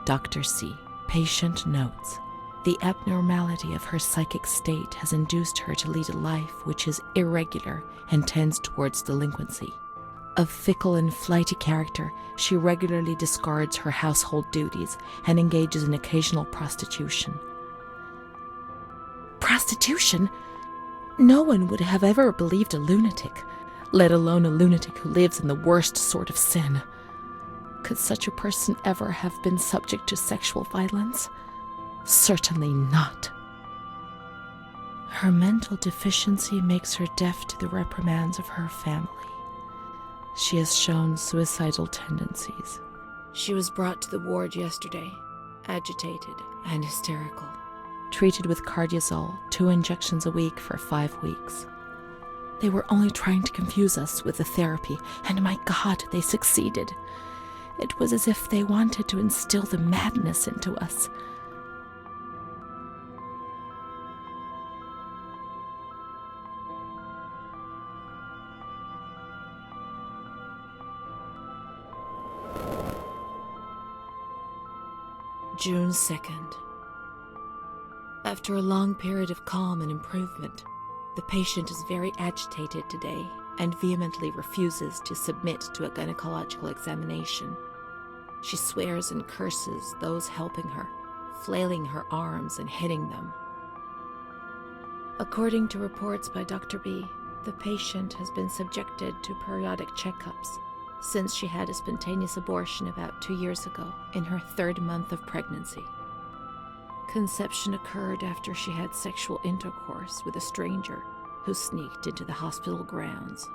Dr. C. Patient notes. The abnormality of her psychic state has induced her to lead a life which is irregular and tends towards delinquency. Of fickle and flighty character, she regularly discards her household duties and engages in occasional prostitution. Prostitution? No one would have ever believed a lunatic, let alone a lunatic who lives in the worst sort of sin. Could such a person ever have been subject to sexual violence? Certainly not. Her mental deficiency makes her deaf to the reprimands of her family. She has shown suicidal tendencies. She was brought to the ward yesterday, agitated and hysterical. Treated with cardiazol, 2 injections a week for 5 weeks. They were only trying to confuse us with the therapy, and my God, they succeeded. It was as if they wanted to instill the madness into us. June 2nd. After a long period of calm and improvement, the patient is very agitated today and vehemently refuses to submit to a gynecological examination. She swears and curses those helping her, flailing her arms and hitting them. According to reports by Dr. B, the patient has been subjected to periodic checkups since she had a spontaneous abortion about 2 years ago in her 3rd month of pregnancy. Conception occurred after she had sexual intercourse with a stranger who sneaked into the hospital grounds.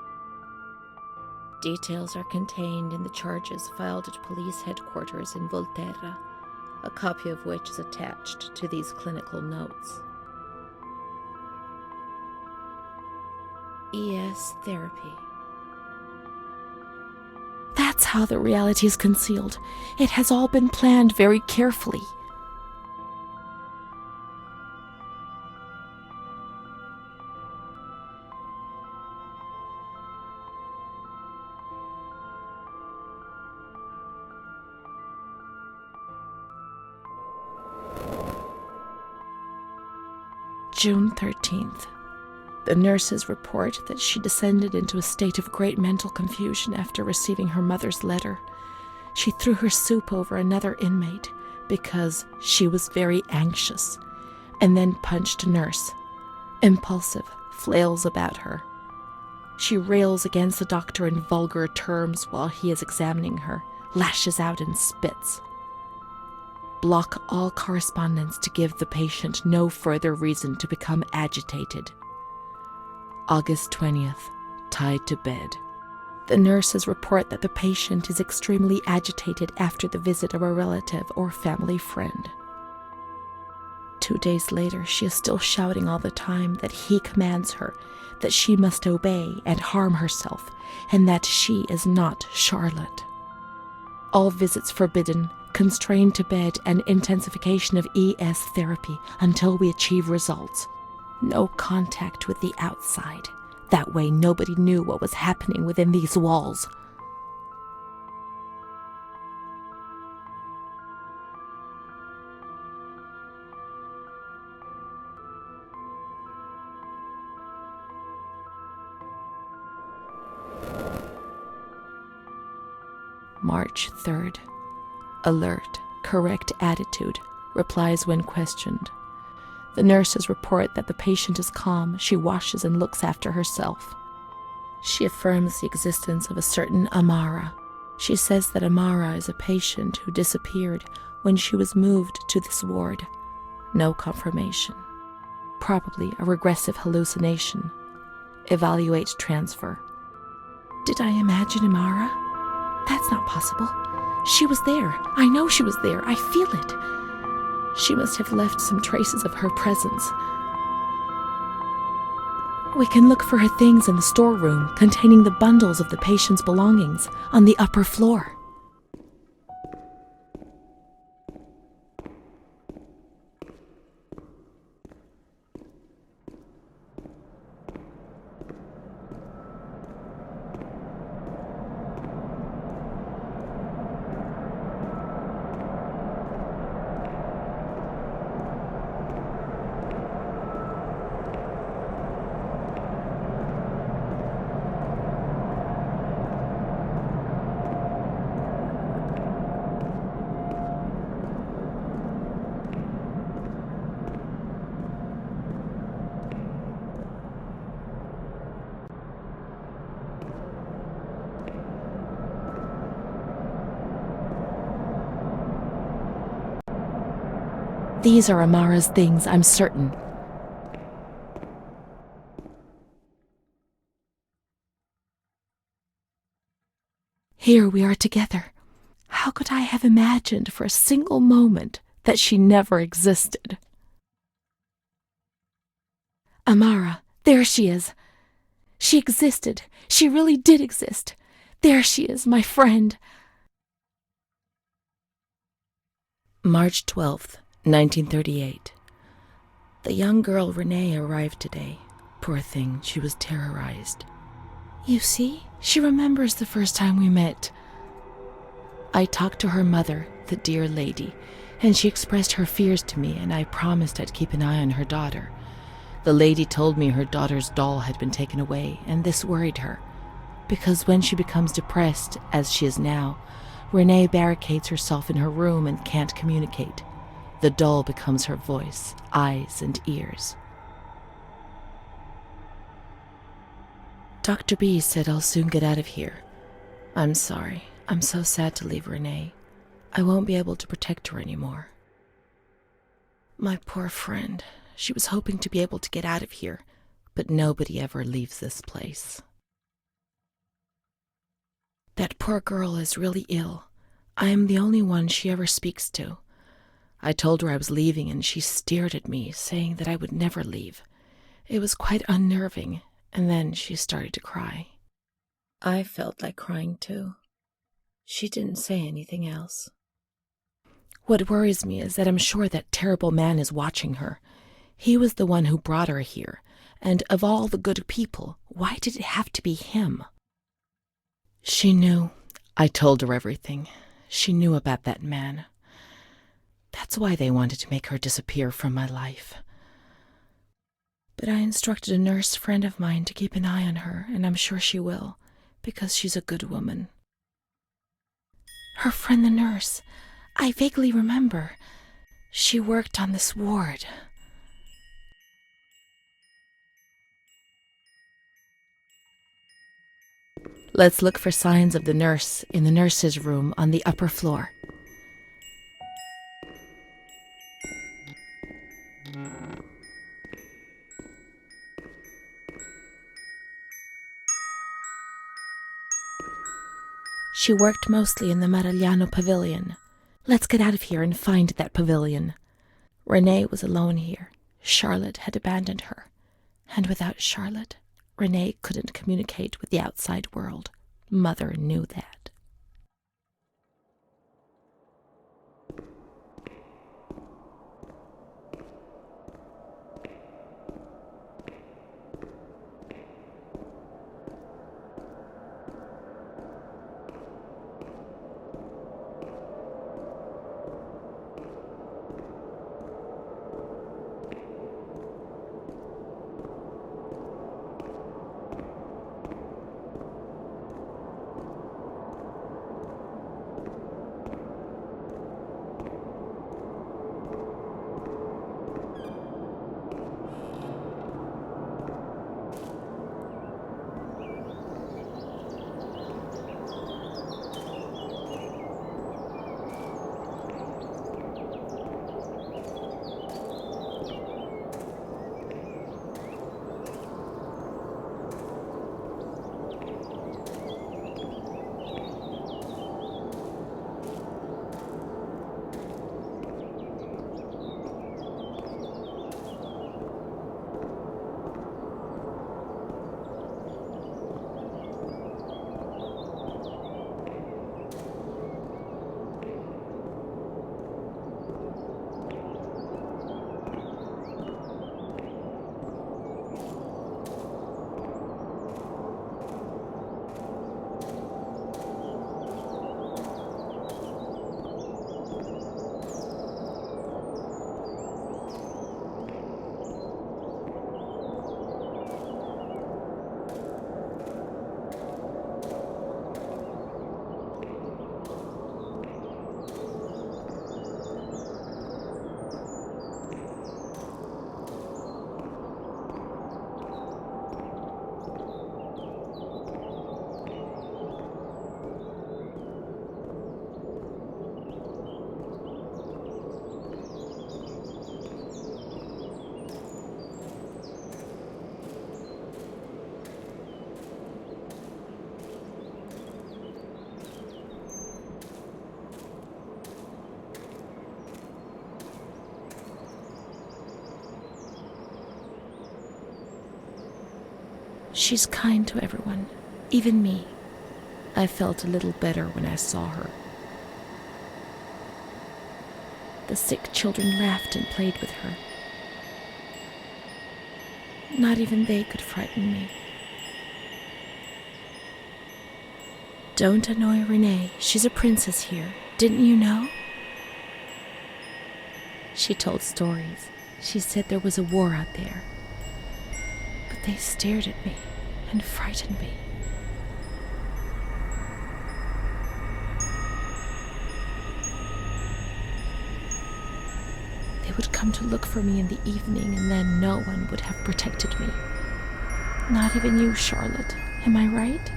Details are contained in the charges filed at police headquarters in Volterra, a copy of which is attached to these clinical notes. ES therapy. That's how the reality is concealed. It has all been planned very carefully. June 13th. The nurses report that she descended into a state of great mental confusion after receiving her mother's letter. She threw her soup over another inmate because she was very anxious, and then punched a nurse. Impulsive, flails about her. She rails against the doctor in vulgar terms while he is examining her, lashes out and spits. Block all correspondence to give the patient no further reason to become agitated. August 20th, tied to bed. The nurses report that the patient is extremely agitated after the visit of a relative or family friend. 2 days later, she is still shouting all the time that he commands her, that she must obey and harm herself, and that she is not Charlotte. All visits forbidden, constrained to bed, and intensification of ES therapy until we achieve results. No contact with the outside. That way nobody knew what was happening within these walls. March 3rd. Alert, correct attitude, replies when questioned. The nurses report that the patient is calm. She washes and looks after herself. She affirms the existence of a certain Amara. She says that Amara is a patient who disappeared when she was moved to this ward. No confirmation. Probably a regressive hallucination. Evaluate transfer. Did I imagine Amara? That's not possible. She was there. I know she was there. I feel it. She must have left some traces of her presence. We can look for her things in the storeroom containing the bundles of the patient's belongings on the upper floor. These are Amara's things, I'm certain. Here we are together. How could I have imagined for a single moment that she never existed? Amara, there she is. She existed. She really did exist. There she is, my friend. March 12th. 1938. The young girl Renée arrived today. Poor thing, she was terrorized. You see, she remembers the first time we met. I talked to her mother, the dear lady, and she expressed her fears to me, and I promised I'd keep an eye on her daughter. The lady told me her daughter's doll had been taken away, and this worried her, because when she becomes depressed, as she is now, Renée barricades herself in her room and can't communicate. The doll becomes her voice, eyes, and ears. Dr. B said I'll soon get out of here. I'm sorry. I'm so sad to leave Renée. I won't be able to protect her anymore. My poor friend. She was hoping to be able to get out of here, but nobody ever leaves this place. That poor girl is really ill. I am the only one she ever speaks to. I told her I was leaving, and she stared at me, saying that I would never leave. It was quite unnerving, and then she started to cry. I felt like crying too. She didn't say anything else. What worries me is that I'm sure that terrible man is watching her. He was the one who brought her here, and of all the good people, why did it have to be him? She knew. I told her everything. She knew about that man. That's why they wanted to make her disappear from my life. But I instructed a nurse friend of mine to keep an eye on her, and I'm sure she will, because she's a good woman. Her friend the nurse, I vaguely remember. She worked on this ward. Let's look for signs of the nurse in the nurse's room on the upper floor. She worked mostly in the Marigliano pavilion. Let's get out of here and find that pavilion. Renée was alone here. Charlotte had abandoned her. And without Charlotte, Renée couldn't communicate with the outside world. Mother knew that. She's kind to everyone, even me. I felt a little better when I saw her. The sick children laughed and played with her. Not even they could frighten me. Don't annoy Renée. She's a princess here. Didn't you know? She told stories. She said there was a war out there. But they stared at me and frightened me. They would come to look for me in the evening, and then no one would have protected me. Not even you, Charlotte. Am I right?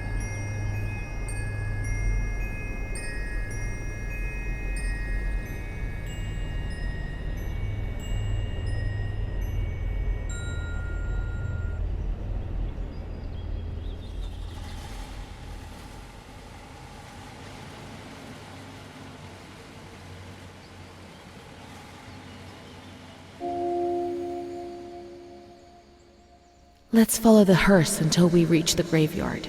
Let's follow the hearse until we reach the graveyard.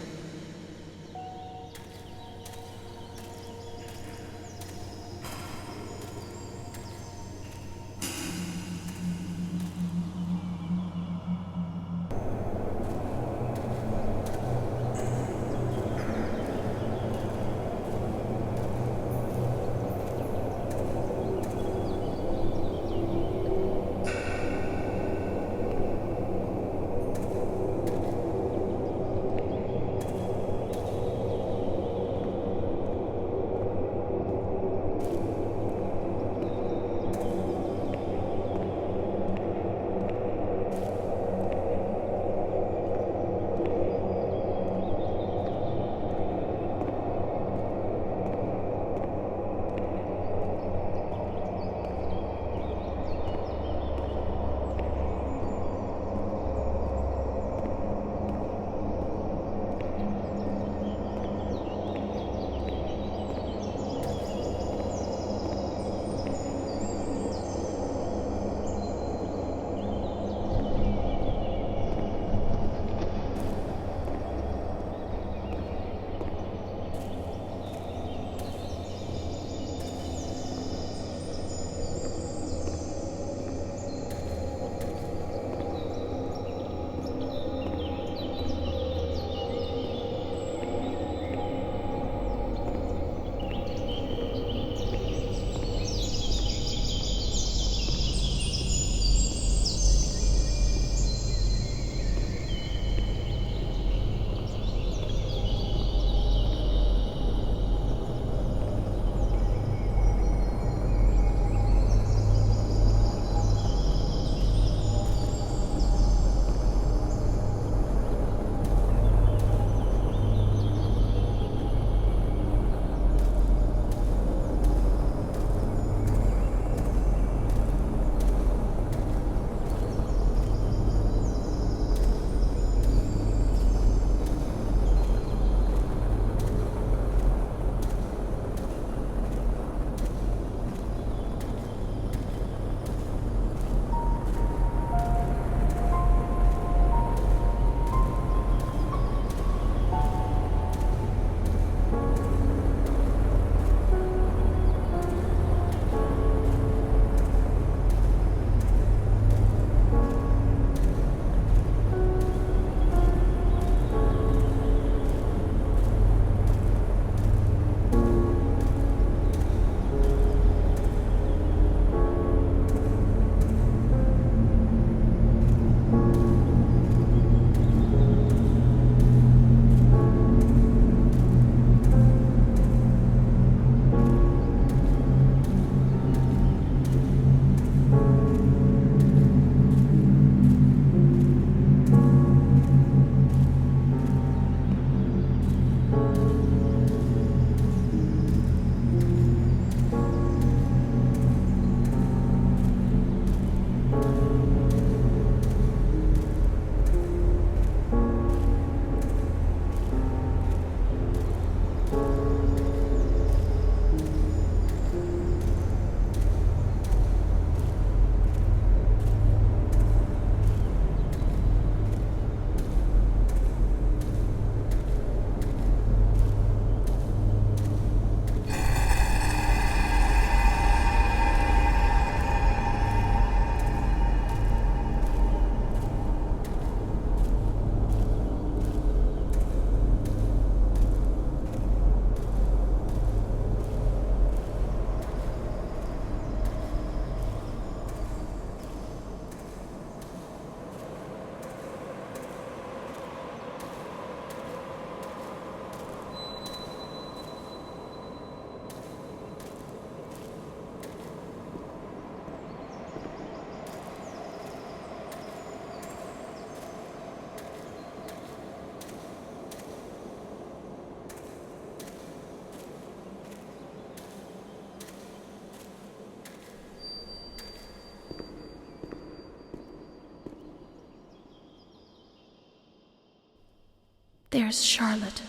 There's Charlotte,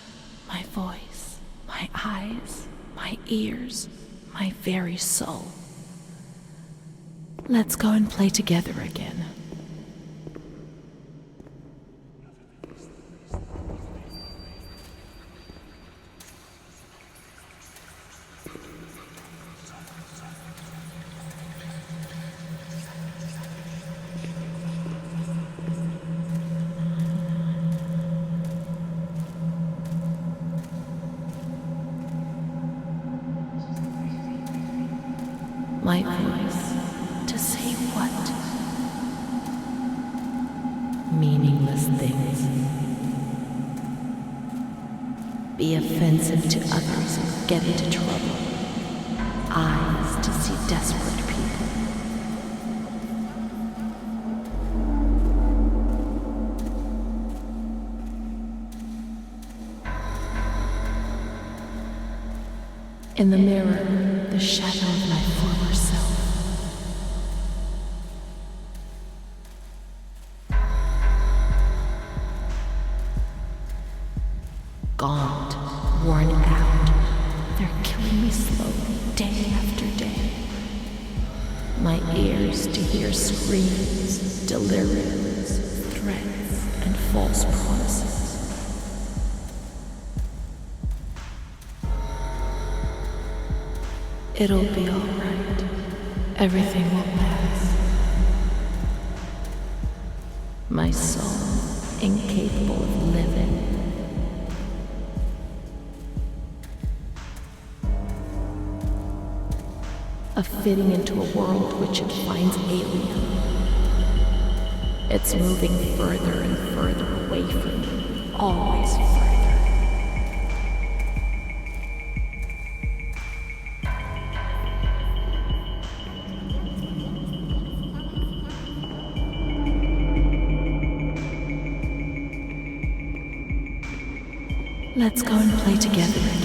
my voice, my eyes, my ears, my very soul. Let's go and play together again. My voice, to say what? Meaningless things. Be offensive to others and get into trouble. Eyes to see desperate people. In the mirror, the shadow of my former self. Gaunt, worn out, they're killing me slowly, day after day. My ears to hear screams, deliriums, threats, and false promises. It'll be all right. Everything will pass. My soul, incapable of living. Of fitting into a world which it finds alien. It's moving further and further away from me, always further. Let's go and play together again.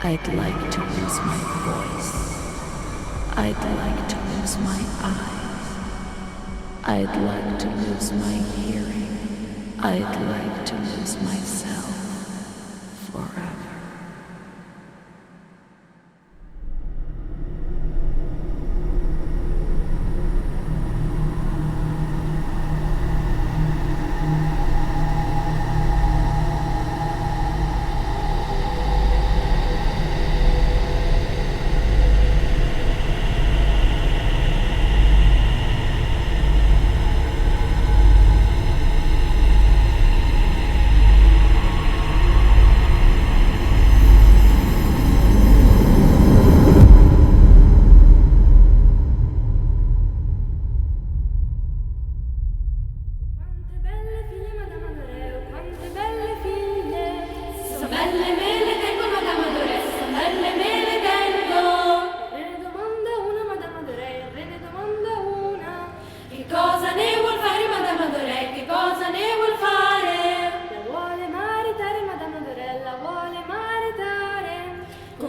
I'd like to lose my voice. I'd like to lose my eyes. I'd like to lose my hearing. I'd like to lose myself forever.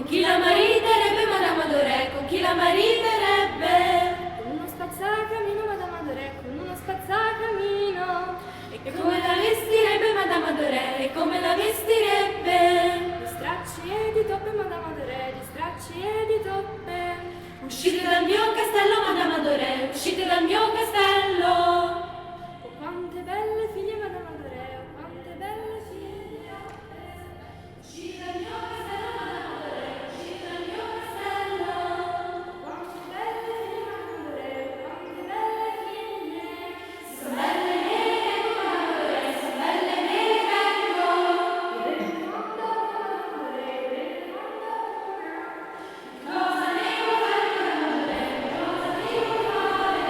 Chi la mariterebbe, Madame Adoré? Con chi la mariterebbe? Con uno spazzacamino, Madame Adoré, con uno spazzacamino. E come la vestirebbe, Madame Adoré? E come la vestirebbe? Di stracci e di toppe, Madame Adoré, di stracci e di toppe. Uscite dal mio castello, Madame Adoré, uscite dal mio castello. Oh, quante belle figlie, Madame Adoré, oh, quante belle figlie. Uscite dal mio castello, Madame Adoré, uscite dal mio castello. Oh, quante belle figlie, Madame Adoré, oh, quante belle figlie. Sono belle nere, ecco, Madame Adoré, sono belle nere, ecco. Il re del mondo, Madame Adoré, il re del mondo, una. Cosa ne vuoi fare, Madame Adoré? Cosa ne vuoi fare?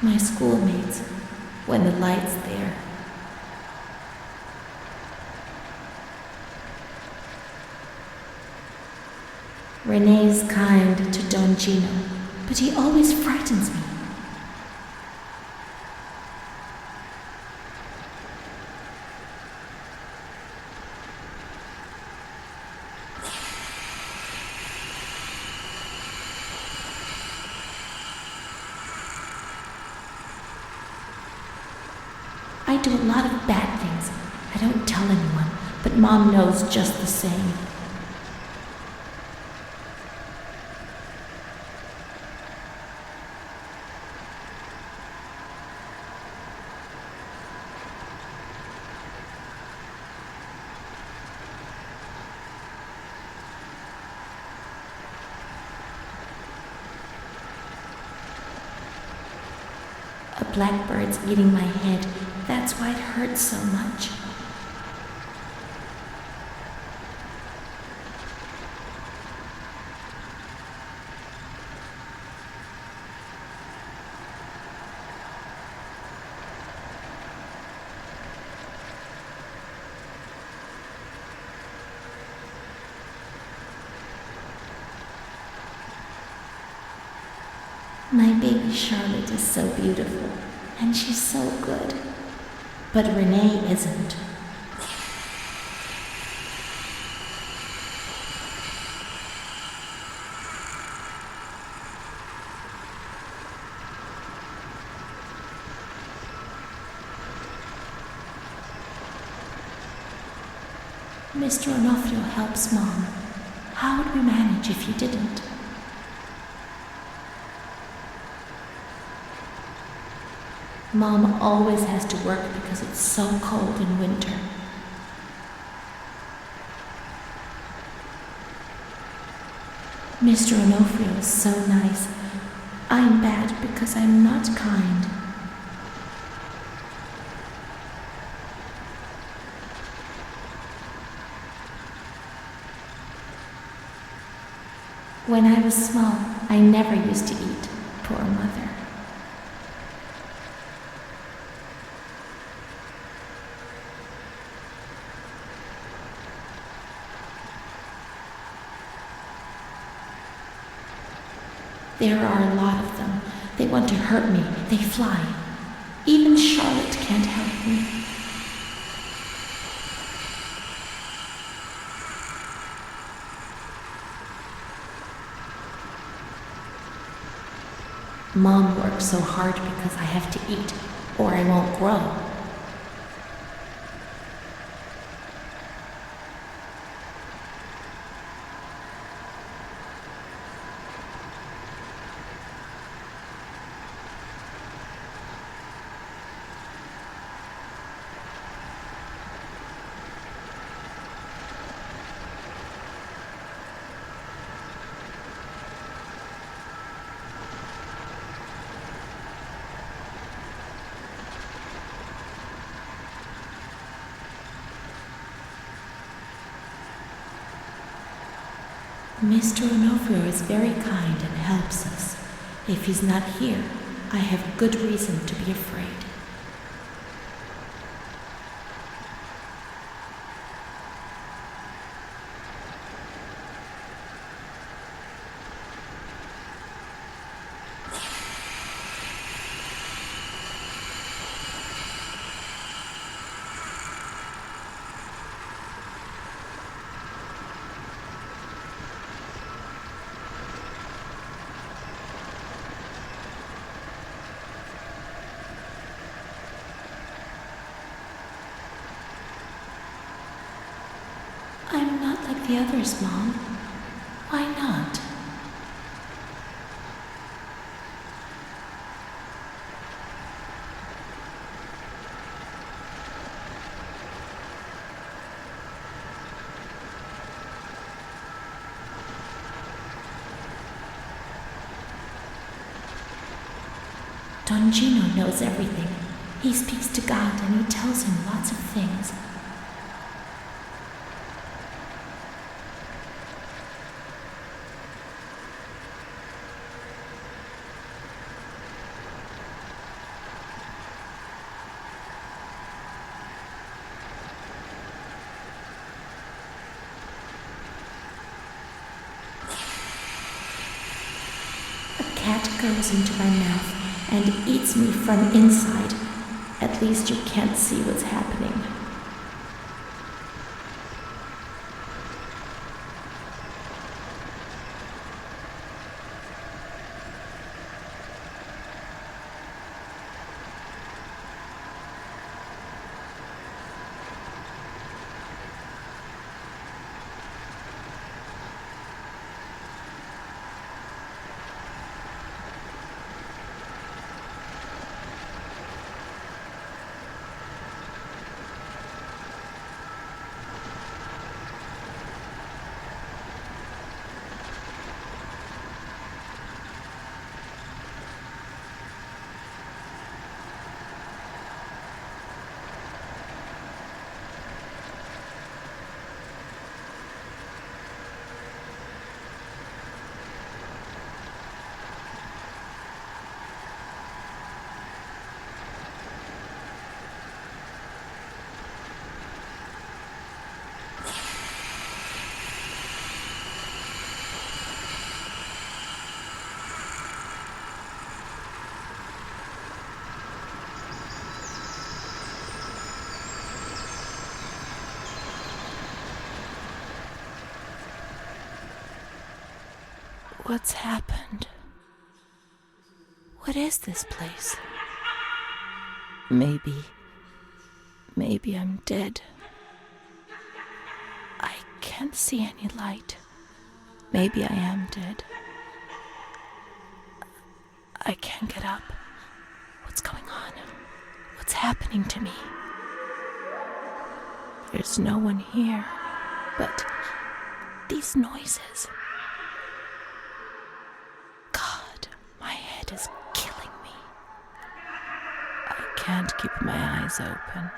My schoolmates, when the light's there. Renée's kind to Don Gino, but he always frightens me. I do a lot of bad things. I don't tell anyone, but Mom knows just the same. A blackbird's eating my head. That's why it hurts so much. My baby Charlotte is so beautiful, and she's so good. But Renée isn't. Mr. Onofrio helps Mom. How would we manage if he didn't? Mom always has to work because it's so cold in winter. Mr. Onofrio is so nice. I'm bad because I'm not kind. When I was small, I never used to eat. Poor mother. There are a lot of them. They want to hurt me. They fly. Even Charlotte can't help me. Mom works so hard because I have to eat, or I won't grow. Mr. Onofrio is very kind and helps us. If he's not here, I have good reason to be afraid. I'm not like the others, Mom. Why not? Don Gino knows everything. He speaks to God and he tells him lots of things. A cat goes into my mouth and eats me from inside. At least you can't see what's happening. What's happened? What is this place? Maybe I'm dead. I can't see any light. Maybe I am dead. I can't get up. What's going on? happening to me? There's no one here, but these noises. God, my head is killing me. I can't keep my eyes open.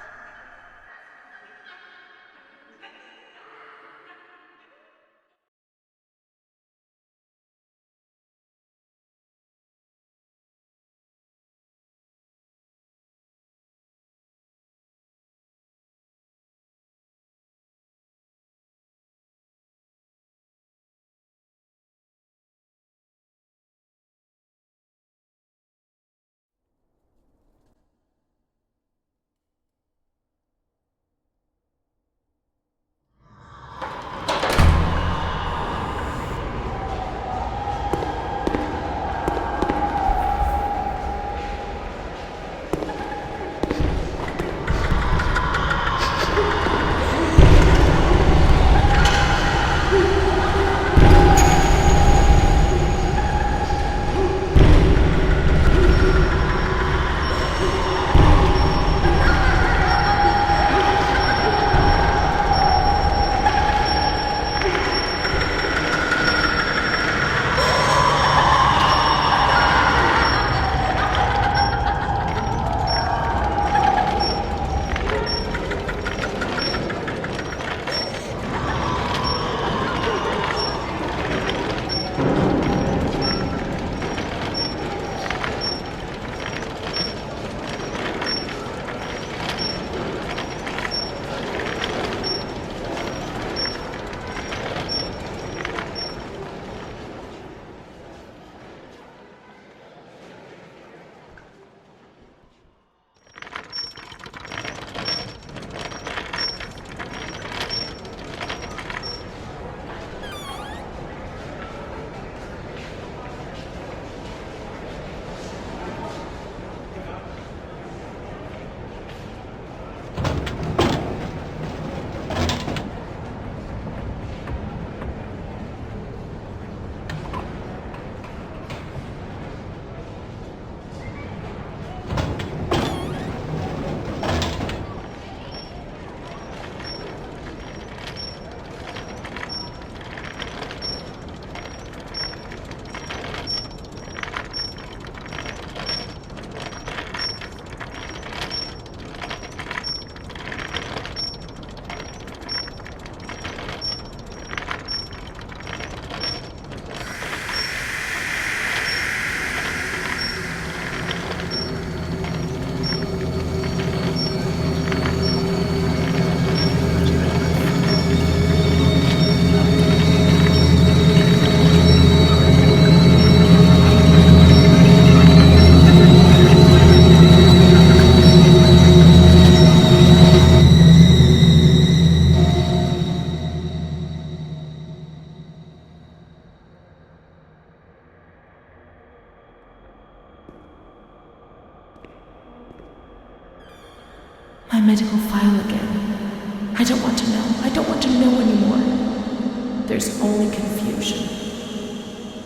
My medical file again. I don't want to know. I don't want to know anymore. There's only confusion.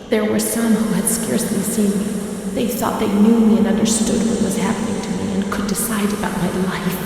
There were some who had scarcely seen me. They thought they knew me and understood what was happening to me and could decide about my life.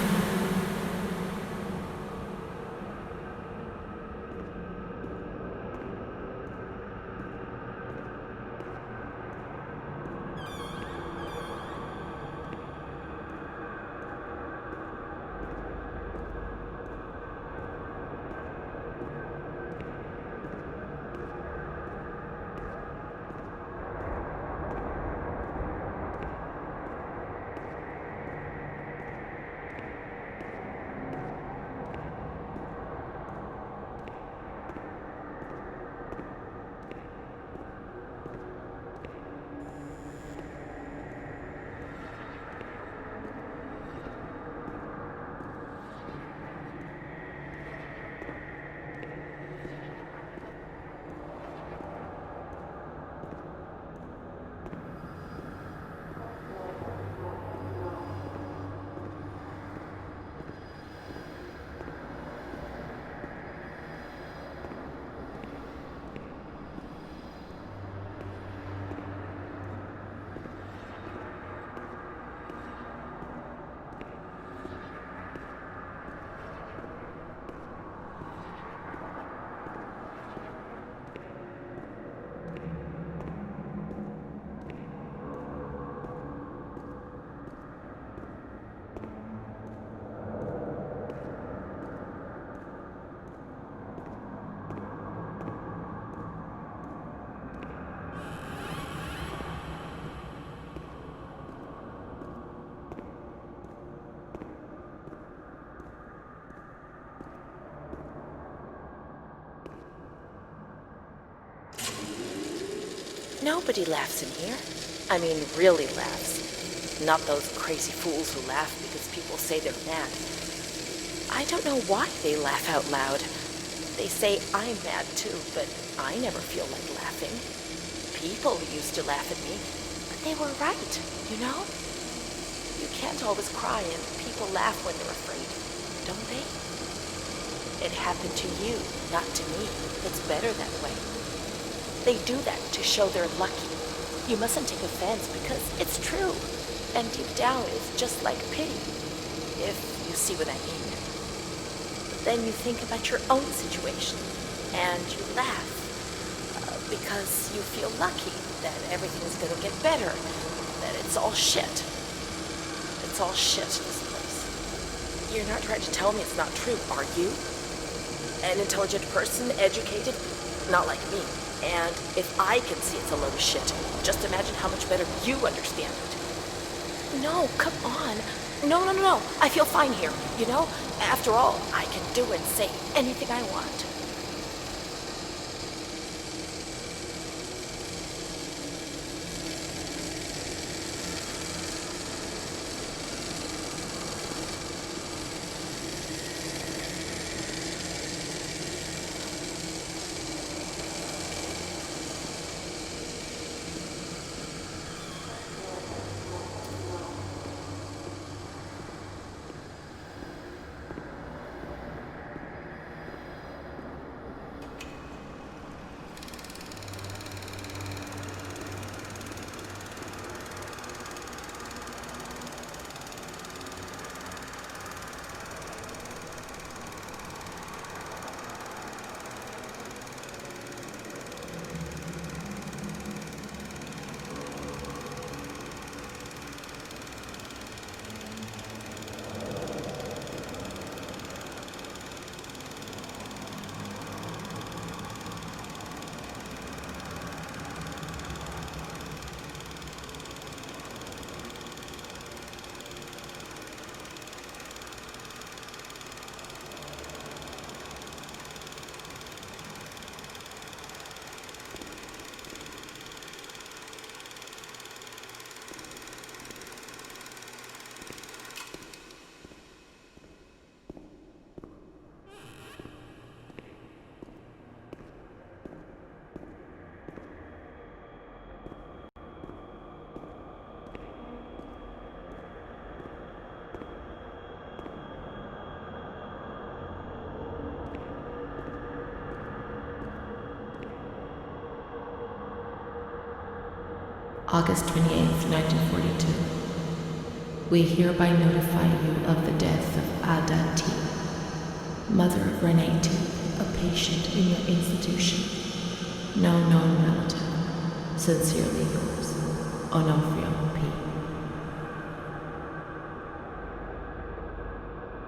Nobody laughs in here. I mean, really laughs. Not those crazy fools who laugh because people say they're mad. I don't know why they laugh out loud. They say I'm mad too, but I never feel like laughing. People used to laugh at me, but they were right, you know? You can't always cry and people laugh when they're afraid, don't they? It happened to you, not to me. It's better that way. They do that to show they're lucky. You mustn't take offense because it's true. And deep down, it's just like pity, if you see what I mean. But then you think about your own situation, and you laugh because you feel lucky that everything's going to get better, that it's all shit. It's all shit, this place. You're not trying to tell me it's not true, are you? An intelligent person, educated, not like me. And if I can see it's a load of shit, just imagine how much better you understand it. No, come on. No. I feel fine here, you know? After all, I can do and say anything I want. August 28th, 1942. We hereby notify you of the death of Ada T., mother of Renée T., a patient in your institution. No known relative. Sincerely yours, Onofrio P.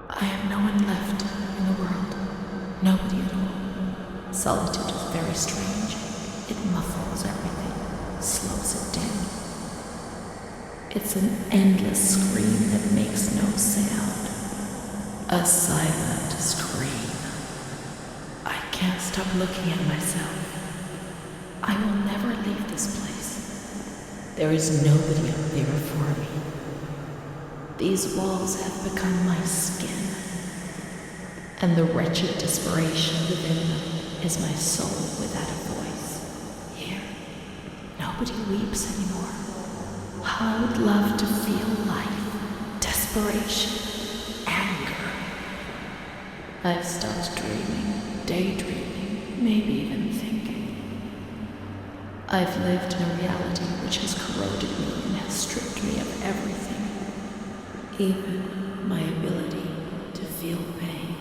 I have no one left in the world. Nobody at all. Solitude is very strange. It muffles everything, slows it down. It's an endless scream that makes no sound. A silent scream. I can't stop looking at myself. I will never leave this place. There is nobody up there for me. These walls have become my skin, and the wretched desperation within them is my soul without a voice. Here, nobody weeps anymore. How I would love to feel life, desperation, anger. I've stopped dreaming, daydreaming, maybe even thinking. I've lived in a reality which has corroded me and has stripped me of everything, even my ability to feel pain.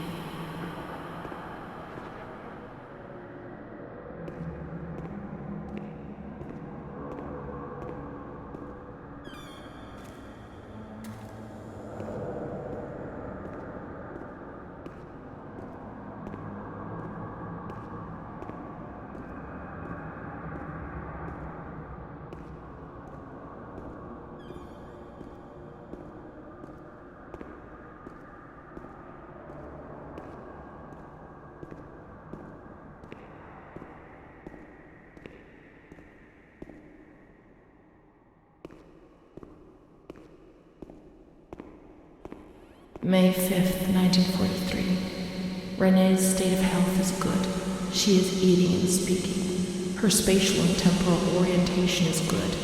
May 5th, 1943. Renée's state of health is good. She is eating and speaking. Her spatial and temporal orientation is good.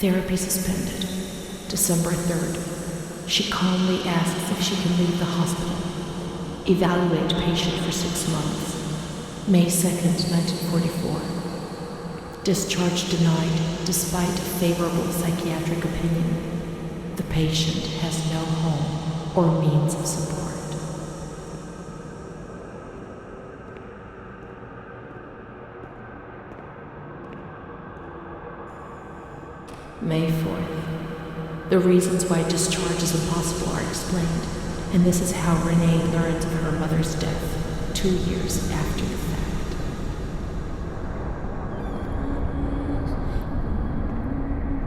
Therapy suspended. December 3rd. She calmly asks if she can leave the hospital. Evaluate patient for 6 months. May 2nd, 1944. Discharge denied despite a favorable psychiatric opinion. The patient has no home or means of support. May 4th. The reasons why discharge is impossible are explained, and this is how Renée learns of her mother's death 2 years after the fact.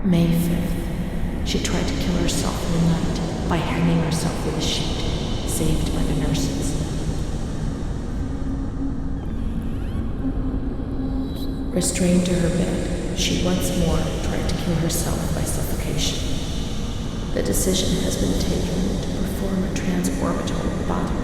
May 5th. She tried to kill herself in the night by hanging herself with a sheet, saved by the nurses. Restrained to her bed, she once more tried to kill herself by suffocation. The decision has been taken to perform a transorbital lobotomy.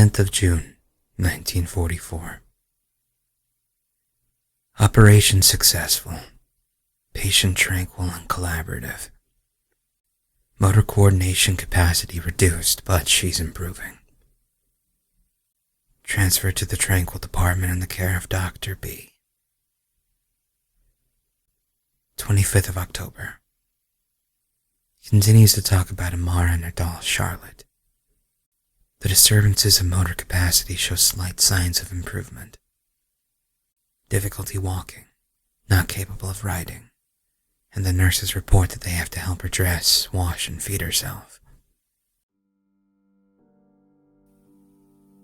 10th of June, 1944. Operation successful. Patient tranquil and collaborative. Motor coordination capacity reduced, but she's improving. Transferred to the tranquil department in the care of Dr. B. 25th of October. Continues to talk about Amara and her doll, Charlotte. The disturbances of motor capacity show slight signs of improvement. Difficulty walking, not capable of riding, and the nurses report that they have to help her dress, wash, and feed herself.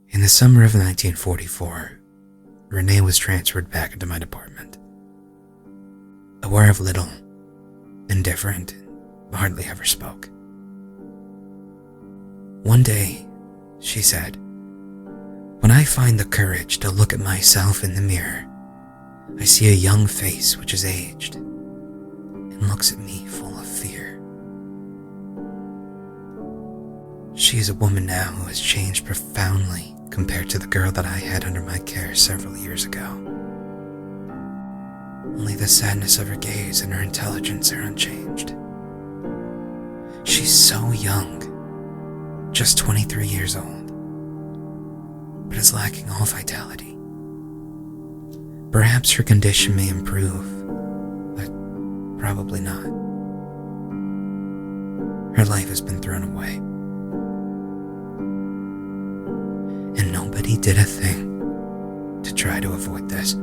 In the summer of 1944, Renée was transferred back into my department. Aware of little, indifferent, hardly ever spoke. One day, she said, "When I find the courage to look at myself in the mirror, I see a young face which is aged and looks at me full of fear." She is a woman now who has changed profoundly compared to the girl that I had under my care several years ago. Only the sadness of her gaze and her intelligence are unchanged. She's so young, just 23 years old, but is lacking all vitality. Perhaps her condition may improve, but probably not. Her life has been thrown away, and nobody did a thing to try to avoid this.